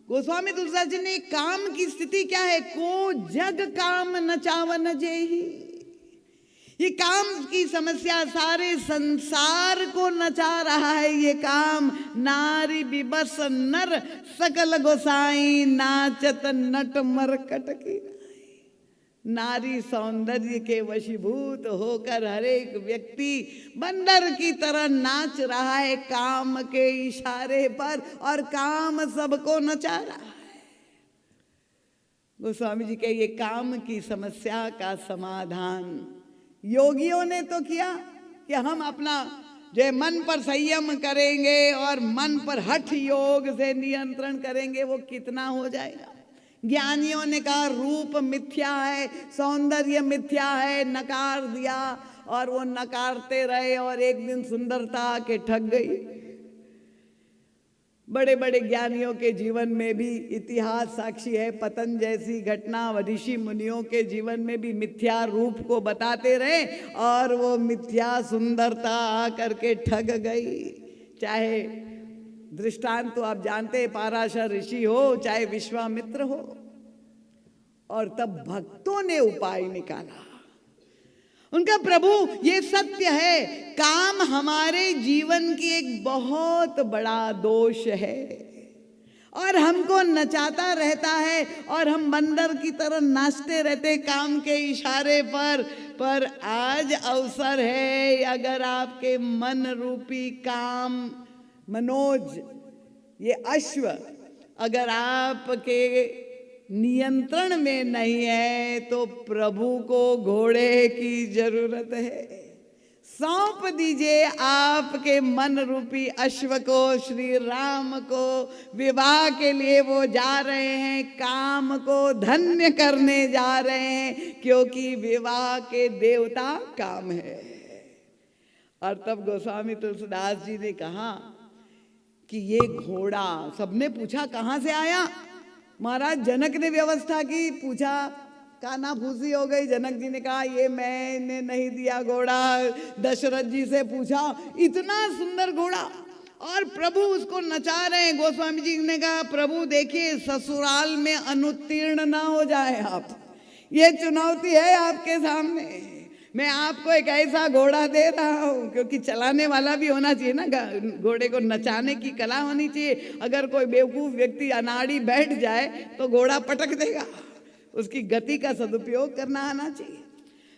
गोस्वामी तुलसीदास जी ने, काम की स्थिति क्या है? को जग काम न चावन जेही। ये काम की समस्या सारे संसार को नचा रहा है। ये काम नारी विबस नर सकल गोसाई, नाचत नट मरकट की। नारी सौंदर्य के वशीभूत होकर हर एक व्यक्ति बंदर की तरह नाच रहा है काम के इशारे पर, और काम सबको नचा रहा है। गोस्वामी जी के ये काम की समस्या का समाधान योगियों ने तो किया कि हम अपना जो मन पर संयम करेंगे और मन पर हठ योग से नियंत्रण करेंगे, वो कितना हो जाएगा। ज्ञानियों ने कहा रूप मिथ्या है, सौंदर्य मिथ्या है, नकार दिया, और वो नकारते रहे और एक दिन सुंदरता आके ठग गई। बड़े बड़े ज्ञानियों के जीवन में भी इतिहास साक्षी है। पतन जैसी घटना ऋषि मुनियों के जीवन में भी मिथ्या रूप को बताते रहे और वो मिथ्या सुंदरता आकर के ठग गई। चाहे दृष्टांत तो आप जानते हैं, पाराशर ऋषि हो चाहे विश्वामित्र हो। और तब भक्तों ने उपाय निकाला। उनका प्रभु ये सत्य है, काम हमारे जीवन की एक बहुत बड़ा दोष है और हमको नचाता रहता है और हम बंदर की तरह नाचते रहते काम के इशारे पर आज अवसर है, अगर आपके मन रूपी काम मनोज ये अश्व अगर आपके नियंत्रण में नहीं है तो प्रभु को घोड़े की जरूरत है। सौंप दीजिए आपके मन रूपी अश्व को श्री राम को। विवाह के लिए वो जा रहे हैं, काम को धन्य करने जा रहे हैं, क्योंकि विवाह के देवता काम है। और तब गोस्वामी तुलसीदास जी ने कहा कि ये घोड़ा, सबने पूछा कहाँ से आया। महाराज जनक ने व्यवस्था की, पूछा कानाफूसी हो गई। जनक जी ने कहा ये मैंने नहीं दिया घोड़ा। दशरथ जी से पूछा, इतना सुंदर घोड़ा और प्रभु उसको नचा रहे हैं। गोस्वामी जी ने कहा प्रभु देखिए ससुराल में अनुत्तीर्ण ना हो जाए आप, ये चुनौती है आपके सामने। मैं आपको एक ऐसा घोड़ा दे रहा हूँ, क्योंकि चलाने वाला भी होना चाहिए ना, घोड़े को नचाने की कला होनी चाहिए। अगर कोई बेवकूफ़ व्यक्ति अनाड़ी बैठ जाए तो घोड़ा पटक देगा, उसकी गति का सदुपयोग करना आना चाहिए।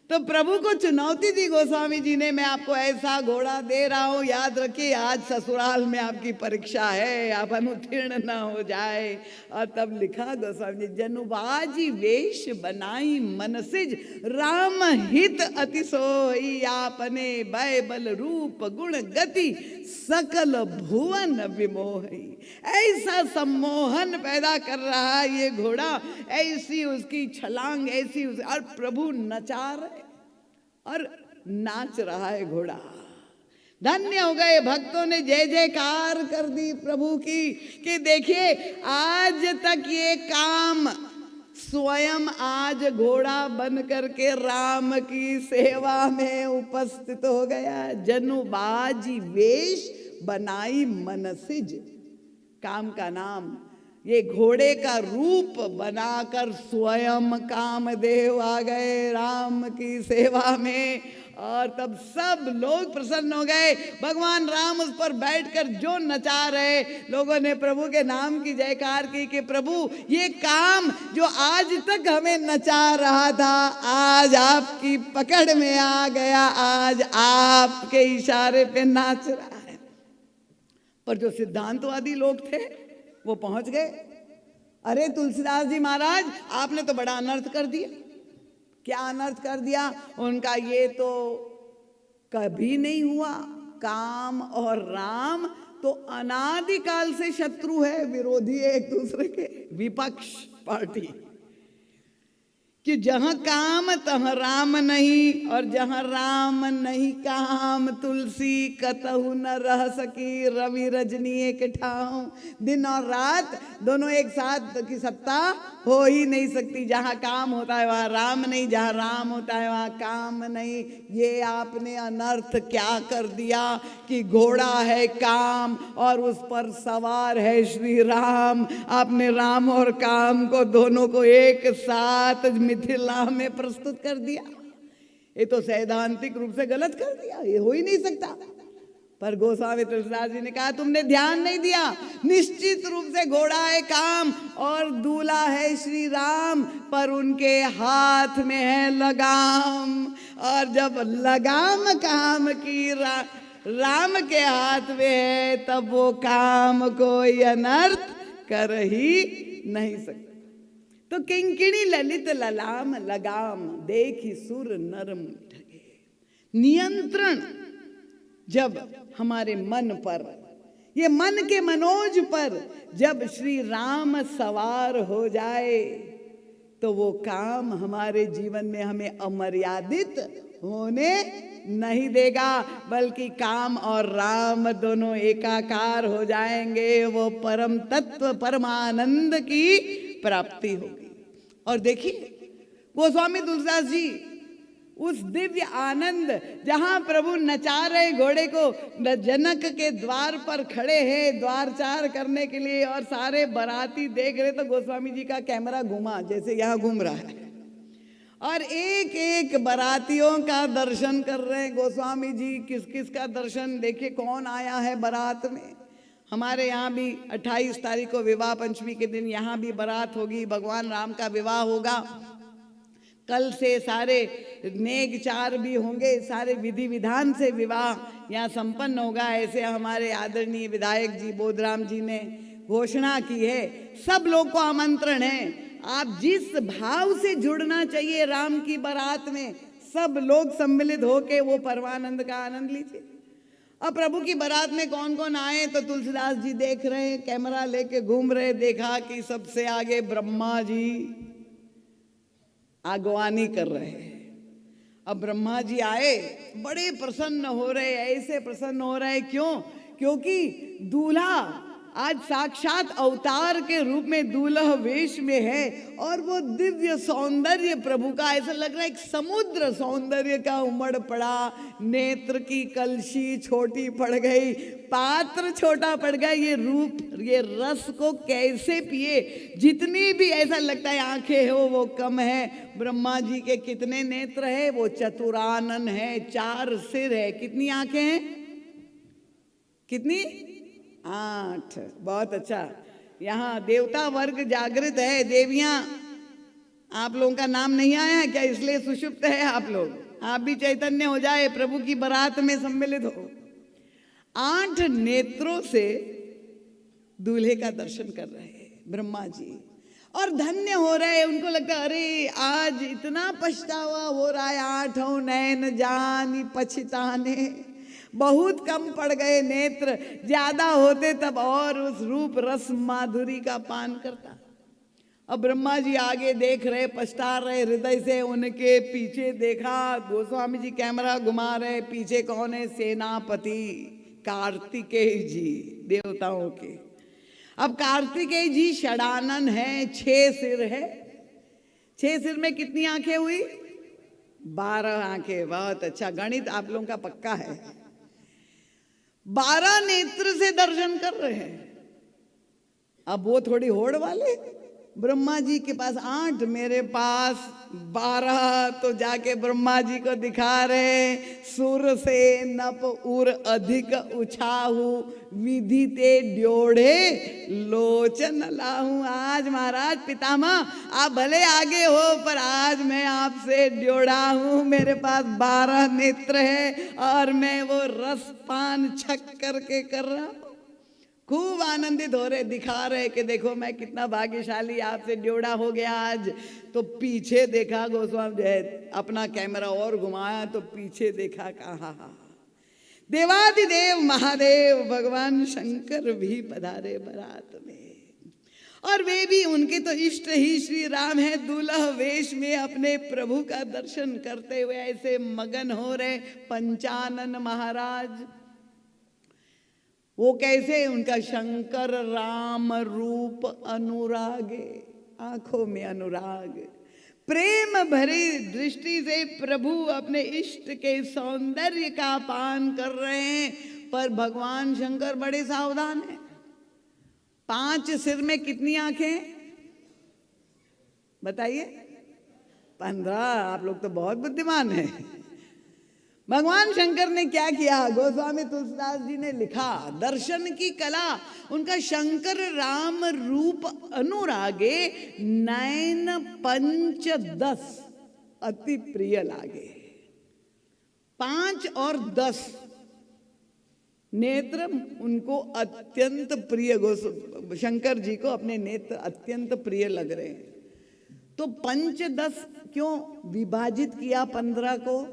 तो प्रभु को चुनौती दी गोस्वामी जी ने, मैं आपको ऐसा घोड़ा दे रहा हूं, याद रखिए आज ससुराल में आपकी परीक्षा है, आप अनुत्तीर्ण ना हो जाए। और तब लिखा गोस्वामी जी, जनुबाजी वेश बनाई मनसिज, राम हित अति सोई, आपने भय बल रूप गुण गति, सकल भुवन विमोही। ऐसा सम्मोहन पैदा कर रहा है ये घोड़ा, ऐसी उसकी छलांग, ऐसी और प्रभु नचा रहे और नाच रहा है घोड़ा। धन्य हो गए भक्तों ने जय जयकार कर दी प्रभु की, कि देखिए आज तक ये काम स्वयं आज घोड़ा बन करके राम की सेवा में उपस्थित हो गया। जनुबाजी वेश बनाई मनसिज, काम का नाम, ये घोड़े का रूप बनाकर स्वयं कामदेव आ गए राम की सेवा में। और तब सब लोग प्रसन्न हो गए, भगवान राम उस पर बैठकर जो नचा रहे, लोगों ने प्रभु के नाम की जयकार की कि प्रभु ये काम जो आज तक हमें नचा रहा था, आज आपकी पकड़ में आ गया, आज आपके इशारे पे नाच रहा है। पर जो सिद्धांतवादी लोग थे वो पहुंच गए, अरे तुलसीदास जी महाराज आपने तो बड़ा अनर्थ कर दिया। क्या अनर्थ कर दिया उनका? ये तो कभी नहीं हुआ, काम और राम तो अनादिकाल से शत्रु है, विरोधी है एक दूसरे के, विपक्ष पार्टी, कि जहां काम तहां राम नहीं, और जहां राम नहीं काम तुलसी कतहु न रह सकी, रवि रजनी एक ठाव। दिन और रात दोनों एक साथ की सत्ता हो ही नहीं सकती। जहां काम होता है वहां राम नहीं, जहां राम होता है वहां काम नहीं। ये आपने अनर्थ क्या कर दिया कि घोड़ा है काम और उस पर सवार है श्री राम। आपने राम और काम को दोनों को एक साथ मिथिला में प्रस्तुत कर दिया। ये तो सैद्धांतिक रूप से गलत कर दिया, ये हो ही नहीं सकता। पर गोस्वामी तुलसीदास जी ने कहा तुमने ध्यान नहीं दिया, निश्चित रूप से घोड़ा है काम और दूल्हा है श्री राम, पर उनके हाथ में है लगाम। और जब लगाम काम की राम के हाथ में है, तब वो काम कोई अनर्थ कर ही नहीं सकता। तो किंकिणी ललित ललाम लगाम, देखी सुर नरम ठगे। नियंत्रण जब हमारे मन पर, ये मन के मनोज पर जब श्री राम सवार हो जाए, तो वो काम हमारे जीवन में हमें अमर्यादित होने नहीं देगा, बल्कि काम और राम दोनों एकाकार हो जाएंगे। वो परम तत्व परमानंद की प्राप्ति होगी। और देखिए गोस्वामी तुलसीदास जी उस दिव्य आनंद, जहां प्रभु नचा रहे घोड़े को, जनक के द्वार पर खड़े हैं द्वारचार करने के लिए, और सारे बाराती देख रहे, तो गोस्वामी जी का कैमरा घुमा जैसे यहाँ घूम रहा है, और एक एक बारातियों का दर्शन कर रहे हैं गोस्वामी जी। किस किस का दर्शन? देखिए कौन आया है बारात में। हमारे यहाँ भी 28 तारीख को विवाह पंचमी के दिन यहाँ भी बारात होगी, भगवान राम का विवाह होगा। कल से सारे नेक चार भी होंगे, सारे विधि विधान से विवाह यहाँ संपन्न होगा, ऐसे हमारे आदरणीय विधायक जी बोधराम जी ने घोषणा की है। सब लोग को आमंत्रण है, आप जिस भाव से जुड़ना चाहिए राम की बारात में, सब लोग सम्मिलित होके वो परमानंद का आनंद लीजिए। अब प्रभु की बारात में कौन कौन आए, तो तुलसीदास जी देख रहे हैं, कैमरा लेके घूम रहे, देखा कि सबसे आगे ब्रह्मा जी आगवानी कर रहे हैं। अब ब्रह्मा जी आए, बड़े प्रसन्न हो रहे, ऐसे प्रसन्न हो रहे, क्यों? क्योंकि दूल्हा आज साक्षात अवतार के रूप में दूल्हा वेश में है, और वो दिव्य सौंदर्य प्रभु का ऐसा लग रहा है एक समुद्र सौंदर्य का उमड़ पड़ा। नेत्र की कलशी छोटी पड़ गई, पात्र छोटा पड़ गया, ये रूप ये रस को कैसे पिए? जितनी भी ऐसा लगता है आंखें हो वो कम है। ब्रह्मा जी के कितने नेत्र है? वो चतुरानन है, 4 सिर है। कितनी आंखें हैं? कितनी? 8। बहुत अच्छा। यहाँ देवता वर्ग जागृत है, देवियां आप लोगों का नाम नहीं आया है क्या? इसलिए सुषुप्त है आप लोग। आप भी चैतन्य हो जाए, प्रभु की बारात में सम्मिलित हो। 8 नेत्रों से दूल्हे का दर्शन कर रहे हैं ब्रह्मा जी, और धन्य हो रहे हैं। उनको लगता है अरे आज इतना पछतावा हो रहा है, 8 नैन जानी पछताने, बहुत कम पड़ गए नेत्र, ज्यादा होते तब और उस रूप रस माधुरी का पान करता। अब ब्रह्मा जी आगे देख रहे, पछता रहे हृदय से। उनके पीछे देखा, गोस्वामी जी कैमरा घुमा रहे, पीछे कौन है? सेनापति कार्तिकेय जी, देवताओं के। अब कार्तिकेय जी षडानन है, 6 सिर है। 6 सिर में कितनी आंखें हुई? 12 आंखें। बहुत अच्छा, गणित आप लोगों का पक्का है। 12 नेत्र से दर्शन कर रहे हैं। अब वो थोड़ी होड़ वाले, ब्रह्मा जी के पास 8, मेरे पास 12। तो जाके ब्रह्मा जी को दिखा रहे, सुर से नप उर अधिक उछाहू, विधि ते ड्योढ़े लोचन लाहू। आज महाराज पितामह आप भले आगे हो, पर आज मैं आपसे ड्योढ़ा हूँ। मेरे पास 12 नेत्र है और मैं वो रसपान छक करके कर रहा हूँ। खूब आनंदित हो रहे, दिखा रहे कि देखो मैं कितना भाग्यशाली, आपसे ड्योढ़ा हो गया आज। तो पीछे देखा गोस्वामी जी, अपना कैमरा और घुमाया तो पीछे देखा, कहा देवादिदेव महादेव भगवान शंकर भी पधारे बारात में। और वे भी, उनके तो इष्ट ही श्री राम है, दूल्हा वेश में अपने प्रभु का दर्शन करते हुए ऐसे मगन हो रहे। पंचानन महाराज वो कैसे? उनका शंकर राम रूप अनुरागे, आंखों में अनुराग, प्रेम भरी दृष्टि से प्रभु अपने इष्ट के सौंदर्य का पान कर रहे हैं। पर भगवान शंकर बड़े सावधान हैं। 5 सिर में कितनी आंखें? बताइए। 15। आप लोग तो बहुत बुद्धिमान हैं। भगवान शंकर ने क्या किया? गोस्वामी तुलसीदास जी ने लिखा, दर्शन की कला उनका शंकर राम रूप अनुरागे, नयन 5 10 अति प्रिय लागे। 5 और 10 नेत्र उनको अत्यंत प्रिय, शंकर जी को अपने नेत्र अत्यंत प्रिय लग रहे हैं। तो 5 10 क्यों विभाजित किया 15 को?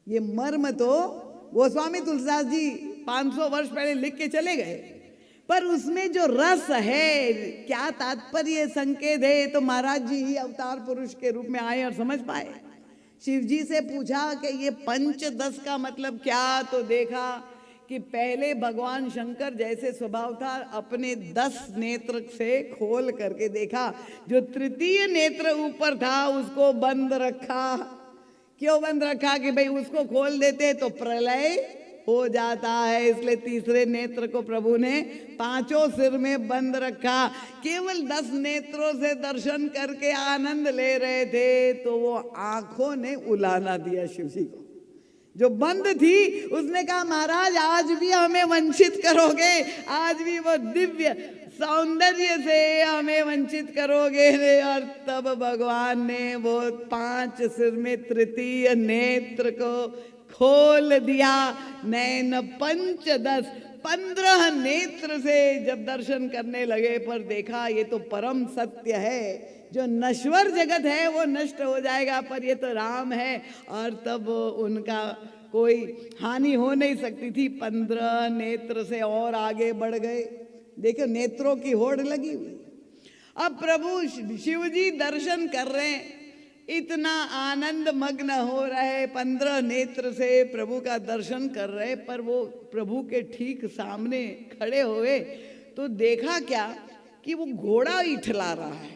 ये मर्म तो गोस्वामी तुलसीदास जी 500 वर्ष पहले लिख के चले गए, पर उसमें जो रस है, क्या तात्पर्य संकेत है, तो महाराज जी ही अवतार पुरुष के रूप में आए और समझ पाए। शिव जी से पूछा कि ये 5 10 का मतलब क्या? तो देखा कि पहले भगवान शंकर जैसे स्वभाव था, अपने 10 नेत्र से खोल करके देखा, जो तृतीय नेत्र ऊपर था उसको बंद रखा। क्यों बंद रखा? कि भाई उसको खोल देते तो प्रलय हो जाता है, इसलिए तीसरे नेत्र को प्रभु ने 5 सिर में बंद रखा। केवल 10 नेत्रों से दर्शन करके आनंद ले रहे थे, तो वो आंखों ने उलाना दिया शिव जी को। जो बंद थी उसने कहा, महाराज आज भी हमें वंचित करोगे, आज भी वो दिव्य सौंदर्य से हमें वंचित करोगे। और तब भगवान ने वो 5 सिर में तृतीय नेत्र को खोल दिया। नैन 5 10 15 नेत्र से जब दर्शन करने लगे, पर देखा ये तो परम सत्य है, जो नश्वर जगत है वो नष्ट हो जाएगा, पर ये तो राम है। और तब उनका कोई हानि हो नहीं सकती थी। 15 नेत्र से और आगे बढ़ गए। देखो नेत्रों की होड़ लगी हुई। अब प्रभु शिव जी दर्शन कर रहे हैं, इतना आनंद मग्न हो रहे, 15 नेत्र से प्रभु का दर्शन कर रहे। पर वो प्रभु के ठीक सामने खड़े हुए तो देखा क्या कि वो घोड़ा इठला रहा है,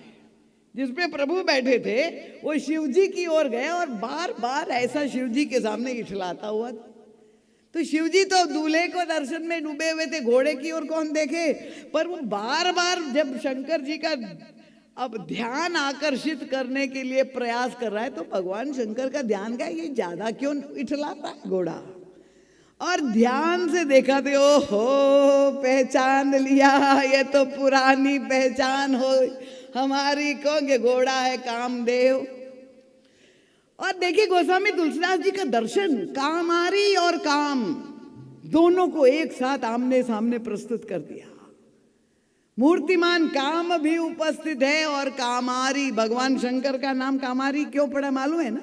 जिसपे प्रभु बैठे थे, वो शिव जी की ओर गया और बार बार ऐसा शिव जी के सामने इठलाता हुआ। तो शिव जी तो दूल्हे को दर्शन में डूबे हुए थे, घोड़े की ओर कौन देखे। पर वो बार बार जब शंकर जी का अब ध्यान आकर्षित करने के लिए प्रयास कर रहा है, तो भगवान शंकर का ध्यान क्या, ये ज्यादा क्यों इठलाता है घोड़ा। और ध्यान से देखा तो ओहो, पहचान लिया, ये तो पुरानी पहचान हो हमारी कहोगे घोड़ा है कामदेव। और देखिए गोस्वामी तुलसीदास जी का दर्शन कामारी और काम दोनों को एक साथ आमने सामने प्रस्तुत कर दिया। मूर्तिमान काम भी उपस्थित है और कामारी, भगवान शंकर का नाम कामारी क्यों पड़ा मालूम है ना?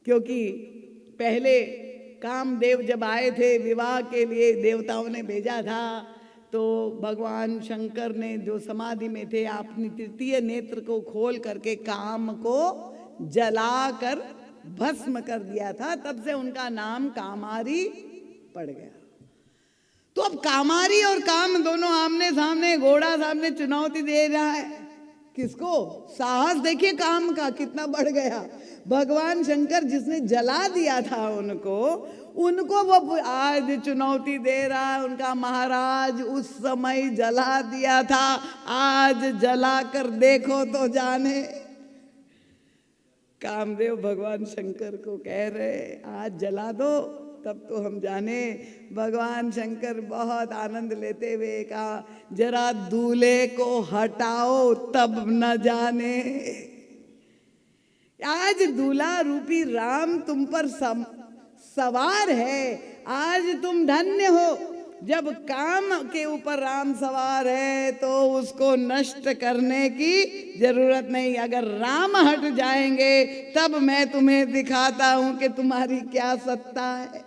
क्योंकि पहले कामदेव जब आए थे विवाह के लिए, देवताओं ने भेजा था, तो भगवान शंकर ने जो समाधि में थे अपनी तृतीय नेत्र को खोल करके काम को जलाकर भस्म कर दिया था, तब से उनका नाम कामारी पड़ गया। तो अब कामारी और काम दोनों आमने सामने, घोड़ा सामने चुनौती दे रहा है किसको? साहस देखिए काम का कितना बढ़ गया। भगवान शंकर जिसने जला दिया था उनको वो आज चुनौती दे रहा है। उनका महाराज उस समय जला दिया था, आज जला कर देखो तो जाने। कामदेव भगवान शंकर को कह रहे आज जला दो तब तो हम जाने। भगवान शंकर बहुत आनंद लेते हुए कहा जरा दूल्हे को हटाओ तब न जाने। आज दूल्हा रूपी राम तुम पर सवार है, आज तुम धन्य हो। जब काम के ऊपर राम सवार है तो उसको नष्ट करने की जरूरत नहीं। अगर राम हट जाएंगे तब मैं तुम्हें दिखाता हूं कि तुम्हारी क्या सत्ता है।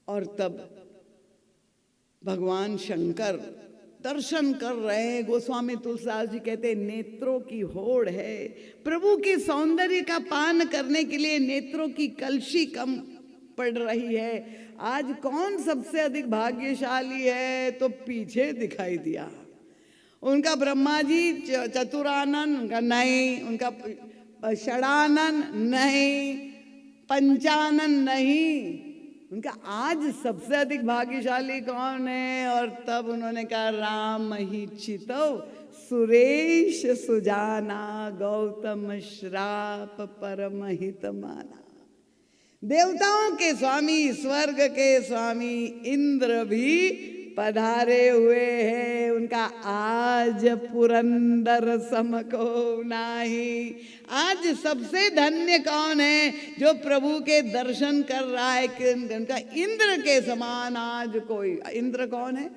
और तब भगवान शंकर दर्शन कर रहे हैं। गोस्वामी तुलसीदास जी कहते हैं नेत्रों की होड़ है। प्रभु के सौंदर्य का पान करने के लिए नेत्रों की कलशी कम पड़ रही है। आज कौन सबसे अधिक भाग्यशाली है? तो पीछे दिखाई दिया। उनका ब्रह्मा जी चतुरानन उनका नहीं, उनका षडानन नहीं, पंचानन नहीं, उनका आज सबसे अधिक भाग्यशाली कौन है? और तब उन्होंने कहा राम ही चितव सुरेश सुजाना, गौतम श्राप परम हित माना। देवताओं के स्वामी, स्वर्ग के स्वामी इंद्र भी पधारे हुए हैं। उनका आज पुरंदर समको नाही। आज सबसे धन्य कौन है? जो प्रभु के दर्शन कर रहा है। उनका इंद्र के समान आज कोई। इंद्र कौन है?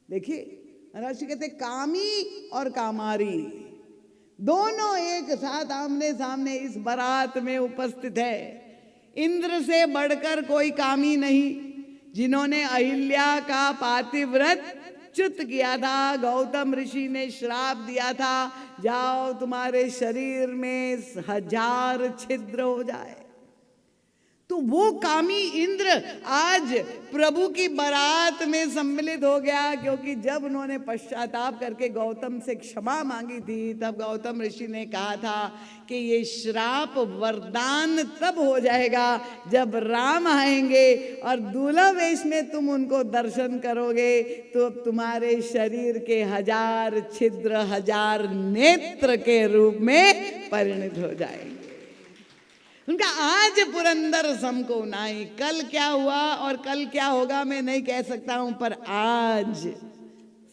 देखिए महाराज जी कहते कामी और कामारी दोनों एक साथ आमने सामने इस बारात में उपस्थित है। इंद्र से बढ़कर कोई कामी नहीं, जिन्होंने अहिल्या का पातिव्रत च्युत किया था। गौतम ऋषि ने श्राप दिया था जाओ तुम्हारे शरीर में 1000 छिद्र हो जाए। तो वो कामी इंद्र आज प्रभु की बारात में सम्मिलित हो गया। क्योंकि जब उन्होंने पश्चाताप करके गौतम से क्षमा मांगी थी तब गौतम ऋषि ने कहा था कि ये श्राप वरदान तब हो जाएगा जब राम आएंगे और दूल्हा वेश में तुम उनको दर्शन करोगे तो तुम्हारे शरीर के 1000 छिद्र 1000 नेत्र के रूप में परिणत हो जाएंगे। उनका आज पुरंदर समको नाई। कल क्या हुआ और कल क्या होगा मैं नहीं कह सकता हूं, पर आज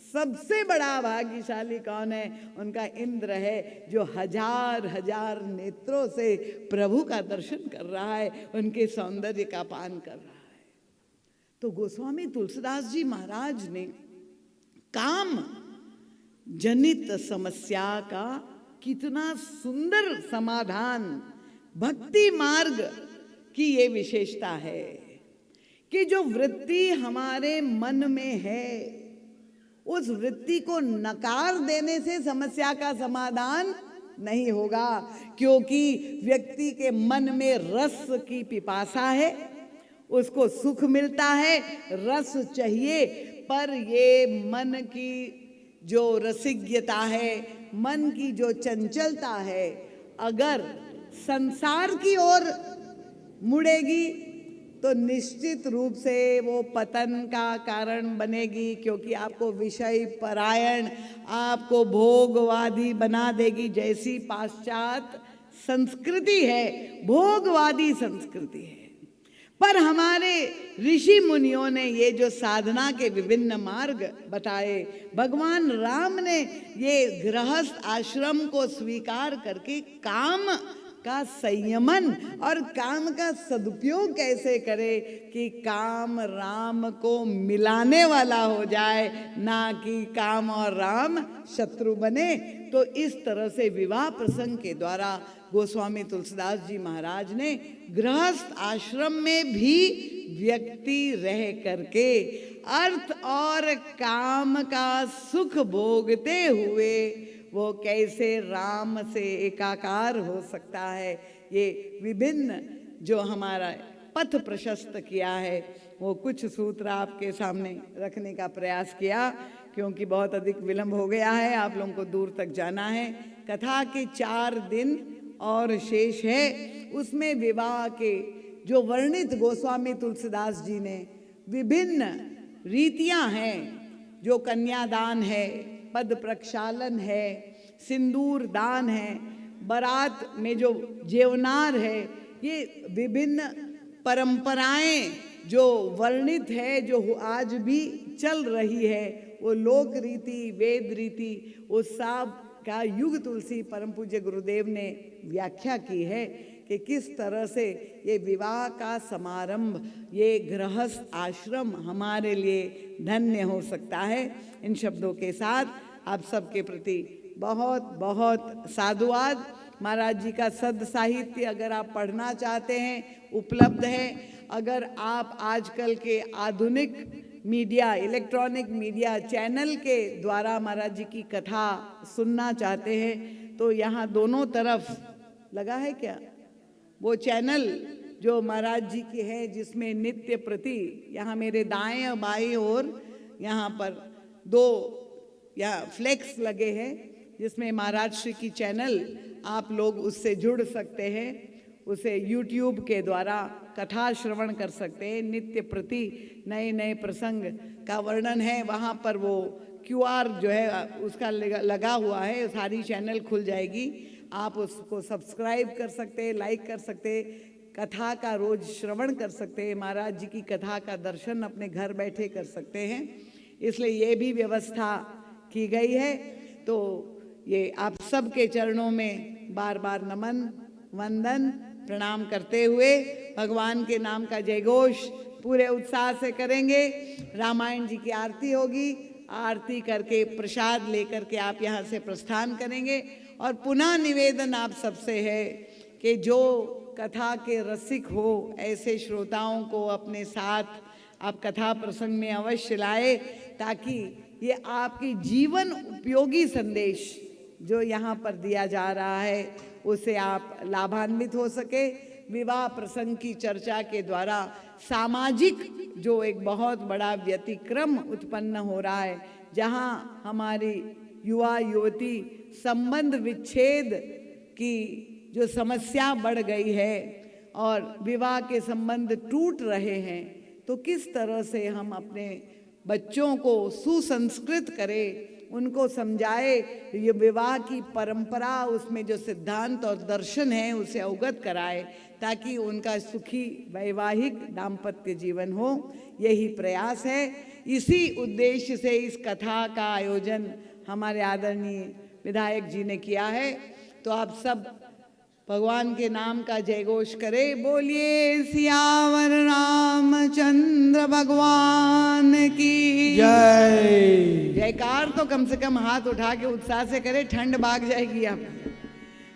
सबसे बड़ा भाग्यशाली कौन है? उनका इंद्र है, जो 1000 नेत्रों से प्रभु का दर्शन कर रहा है, उनके सौंदर्य का पान कर रहा है। तो गोस्वामी तुलसीदास जी महाराज ने काम जनित समस्या का कितना सुंदर समाधान, भक्ति मार्ग की ये विशेषता है कि जो वृत्ति हमारे मन में है उस वृत्ति को नकार देने से समस्या का समाधान नहीं होगा। क्योंकि व्यक्ति के मन में रस की पिपासा है, उसको सुख मिलता है, रस चाहिए। पर ये मन की जो रसिज्ञता है, मन की जो चंचलता है, अगर संसार की ओर मुड़ेगी तो निश्चित रूप से वो पतन का कारण बनेगी। क्योंकि आपको विषय परायण, आपको भोगवादी बना देगी। जैसी पाश्चात्य संस्कृति है, भोगवादी संस्कृति है। पर हमारे ऋषि मुनियों ने ये जो साधना के विभिन्न मार्ग बताए, भगवान राम ने ये गृहस्थ आश्रम को स्वीकार करके काम का संयमन और काम का सदुपयोग कैसे करे कि काम राम को मिलाने वाला हो जाए, ना कि काम और राम शत्रु बने। तो इस तरह से विवाह प्रसंग के द्वारा गोस्वामी तुलसीदास जी महाराज ने गृहस्थ आश्रम में भी व्यक्ति रह करके अर्थ और काम का सुख भोगते हुए वो कैसे राम से एकाकार हो सकता है, ये विभिन्न जो हमारा पथ प्रशस्त किया है वो कुछ सूत्र आपके सामने रखने का प्रयास किया, क्योंकि बहुत अधिक विलंब हो गया है, आप लोगों को दूर तक जाना है। कथा के 4 दिन और शेष है, उसमें विवाह के जो वर्णित गोस्वामी तुलसीदास जी ने विभिन्न रीतियां हैं, जो कन्यादान है, पद प्रक्षालन है, सिंदूर दान है, बारात में जो जेवनार है, ये विभिन्न परंपराएं जो वर्णित है, जो आज भी चल रही है, वो लोक रीति वेद रीति वो सब का युग तुलसी परम पूज्य गुरुदेव ने व्याख्या की है कि किस तरह से ये विवाह का समारंभ, ये गृहस्थ आश्रम हमारे लिए धन्य हो सकता है। इन शब्दों के साथ आप सबके प्रति बहुत बहुत साधुवाद। महाराज जी का सद साहित्य अगर आप पढ़ना चाहते हैं उपलब्ध है। अगर आप आजकल के आधुनिक मीडिया, इलेक्ट्रॉनिक मीडिया चैनल के द्वारा महाराज जी की कथा सुनना चाहते हैं तो यहाँ दोनों तरफ लगा है क्या वो चैनल जो महाराज जी की है, जिसमें नित्य प्रति यहाँ मेरे दाएं और बाएं ओर यहाँ पर 2 यहाँ फ्लेक्स लगे हैं, जिसमें महाराज श्री की चैनल आप लोग उससे जुड़ सकते हैं, उसे YouTube के द्वारा कथा श्रवण कर सकते हैं। नित्य प्रति नए नए प्रसंग का वर्णन है, वहाँ पर वो QR जो है उसका लगा हुआ है, सारी चैनल खुल जाएगी, आप उसको सब्सक्राइब कर सकते हैं, लाइक कर सकते हैं, कथा का रोज श्रवण कर सकते हैं, महाराज जी की कथा का दर्शन अपने घर बैठे कर सकते हैं। इसलिए ये भी व्यवस्था की गई है। तो ये आप सबके चरणों में बार बार नमन वंदन प्रणाम करते हुए भगवान के नाम का जयघोष पूरे उत्साह से करेंगे। रामायण जी की आरती होगी, आरती करके प्रसाद लेकर के आप यहाँ से प्रस्थान करेंगे। और पुनः निवेदन आप सबसे है कि जो कथा के रसिक हो, ऐसे श्रोताओं को अपने साथ आप कथा प्रसंग में अवश्य लाए, ताकि ये आपकी जीवन उपयोगी संदेश जो यहाँ पर दिया जा रहा है उससे आप लाभान्वित हो सके। विवाह प्रसंग की चर्चा के द्वारा सामाजिक जो एक बहुत बड़ा व्यतिक्रम उत्पन्न हो रहा है, जहाँ हमारी युवा युवती संबंध विच्छेद की जो समस्या बढ़ गई है और विवाह के संबंध टूट रहे हैं, तो किस तरह से हम अपने बच्चों को सुसंस्कृत करें, उनको समझाए, ये विवाह की परंपरा, उसमें जो सिद्धांत और दर्शन है उसे अवगत कराए, ताकि उनका सुखी वैवाहिक दाम्पत्य जीवन हो। यही प्रयास है। इसी उद्देश्य से इस कथा का आयोजन हमारे आदरणीय विधायक जी ने किया है। तो आप सब भगवान के नाम का जयघोष करें। बोलिए सियावर रामचंद्र भगवान की जय। जयकार तो कम से कम हाथ उठा के उत्साह से करें, ठंड भाग जाएगी आप।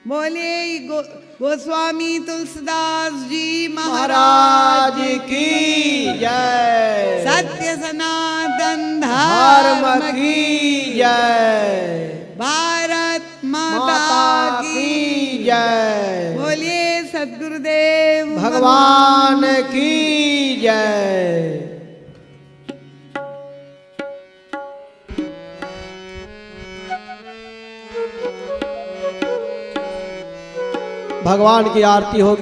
बोलिए गोस्वामी तुलसीदास जी महाराज की जय। सत्य सनातन धर्म की जय। भारत माता की जय। बोलिए सद्गुरुदेव भगवान की जय। भगवान की आरती होगी।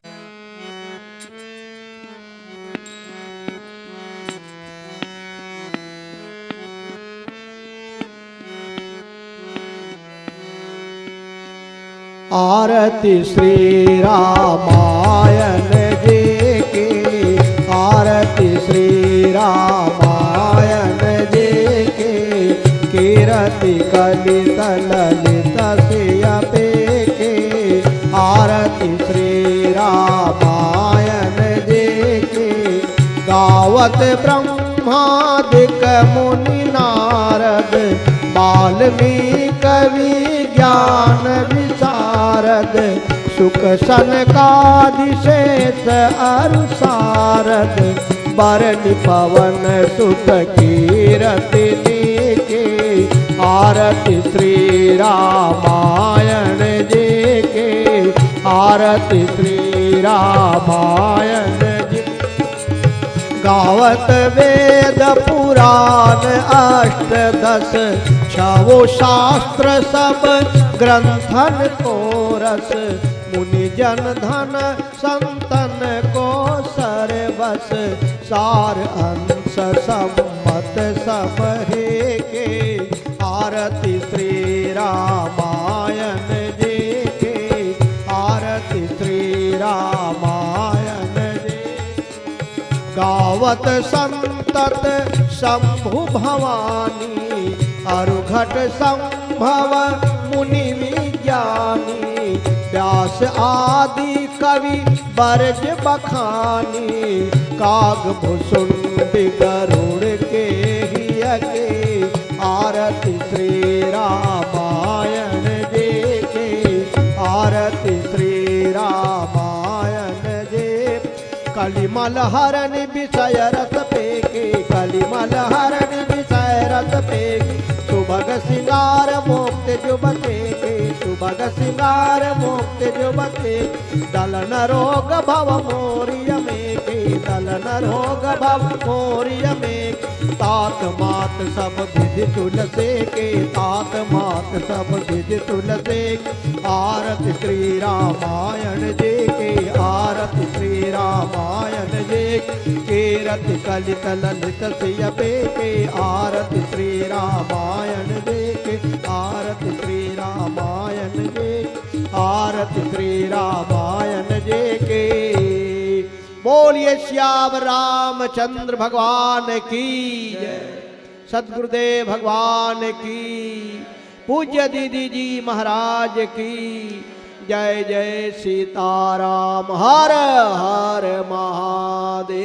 आरती श्री रामायण जी की, रामायण जे के कीरति कलित ललित सियपे के आरती श्री रामायण जे के गावत ब्रह्मादिक मुनि नारद वाल्मीकि कवि ज्ञान विशारद सुख सनकादिशेष अरु सारद बरनि पवन सुत कीरति के आरती श्री रामायण जे के आरती श्री रामायण जे गावत वेद पुराण अष्टदश छवो शास्त्र सब ग्रंथन को रस मुनि जन धन संतन को सरबस सार अंश सम्मत सब हे के आरती श्री रामायण जे के आरती श्री रामायण जे गावत संतत शंभु भवानी अरुघट संभव मुनि विज्ञानी व्यास आदि कवि बरज बखानी काग भुसुंडी गरुड़ के हिय के आरती श्री रामायण जे के आरती श्री रामायण जे कलिमल हरण विषय रस पेके कलिमल हरण विषय रस पेके सुभग सिंगार मोक्त जुबते के सुभग सिंगार मोक्त जुबते दलन रोग भव मोरिय में के दलन रोग भव मोरिय में तात मात सब विधि तुलसे के तात मात सब विधि तुलसे आरती श्री रामायण जे के आरती श्री रामायण जे कीरति कलित ललित सियपे के आरती श्री रामायण जे के आरती श्री रामायण जे आरती श्री रामायण जे के बोलिए श्याम रामचंद्र भगवान की जय सद्गुरुदेव भगवान की पूज्य दीदी जी महाराज की जय जय सीताराम हर हर महादेव।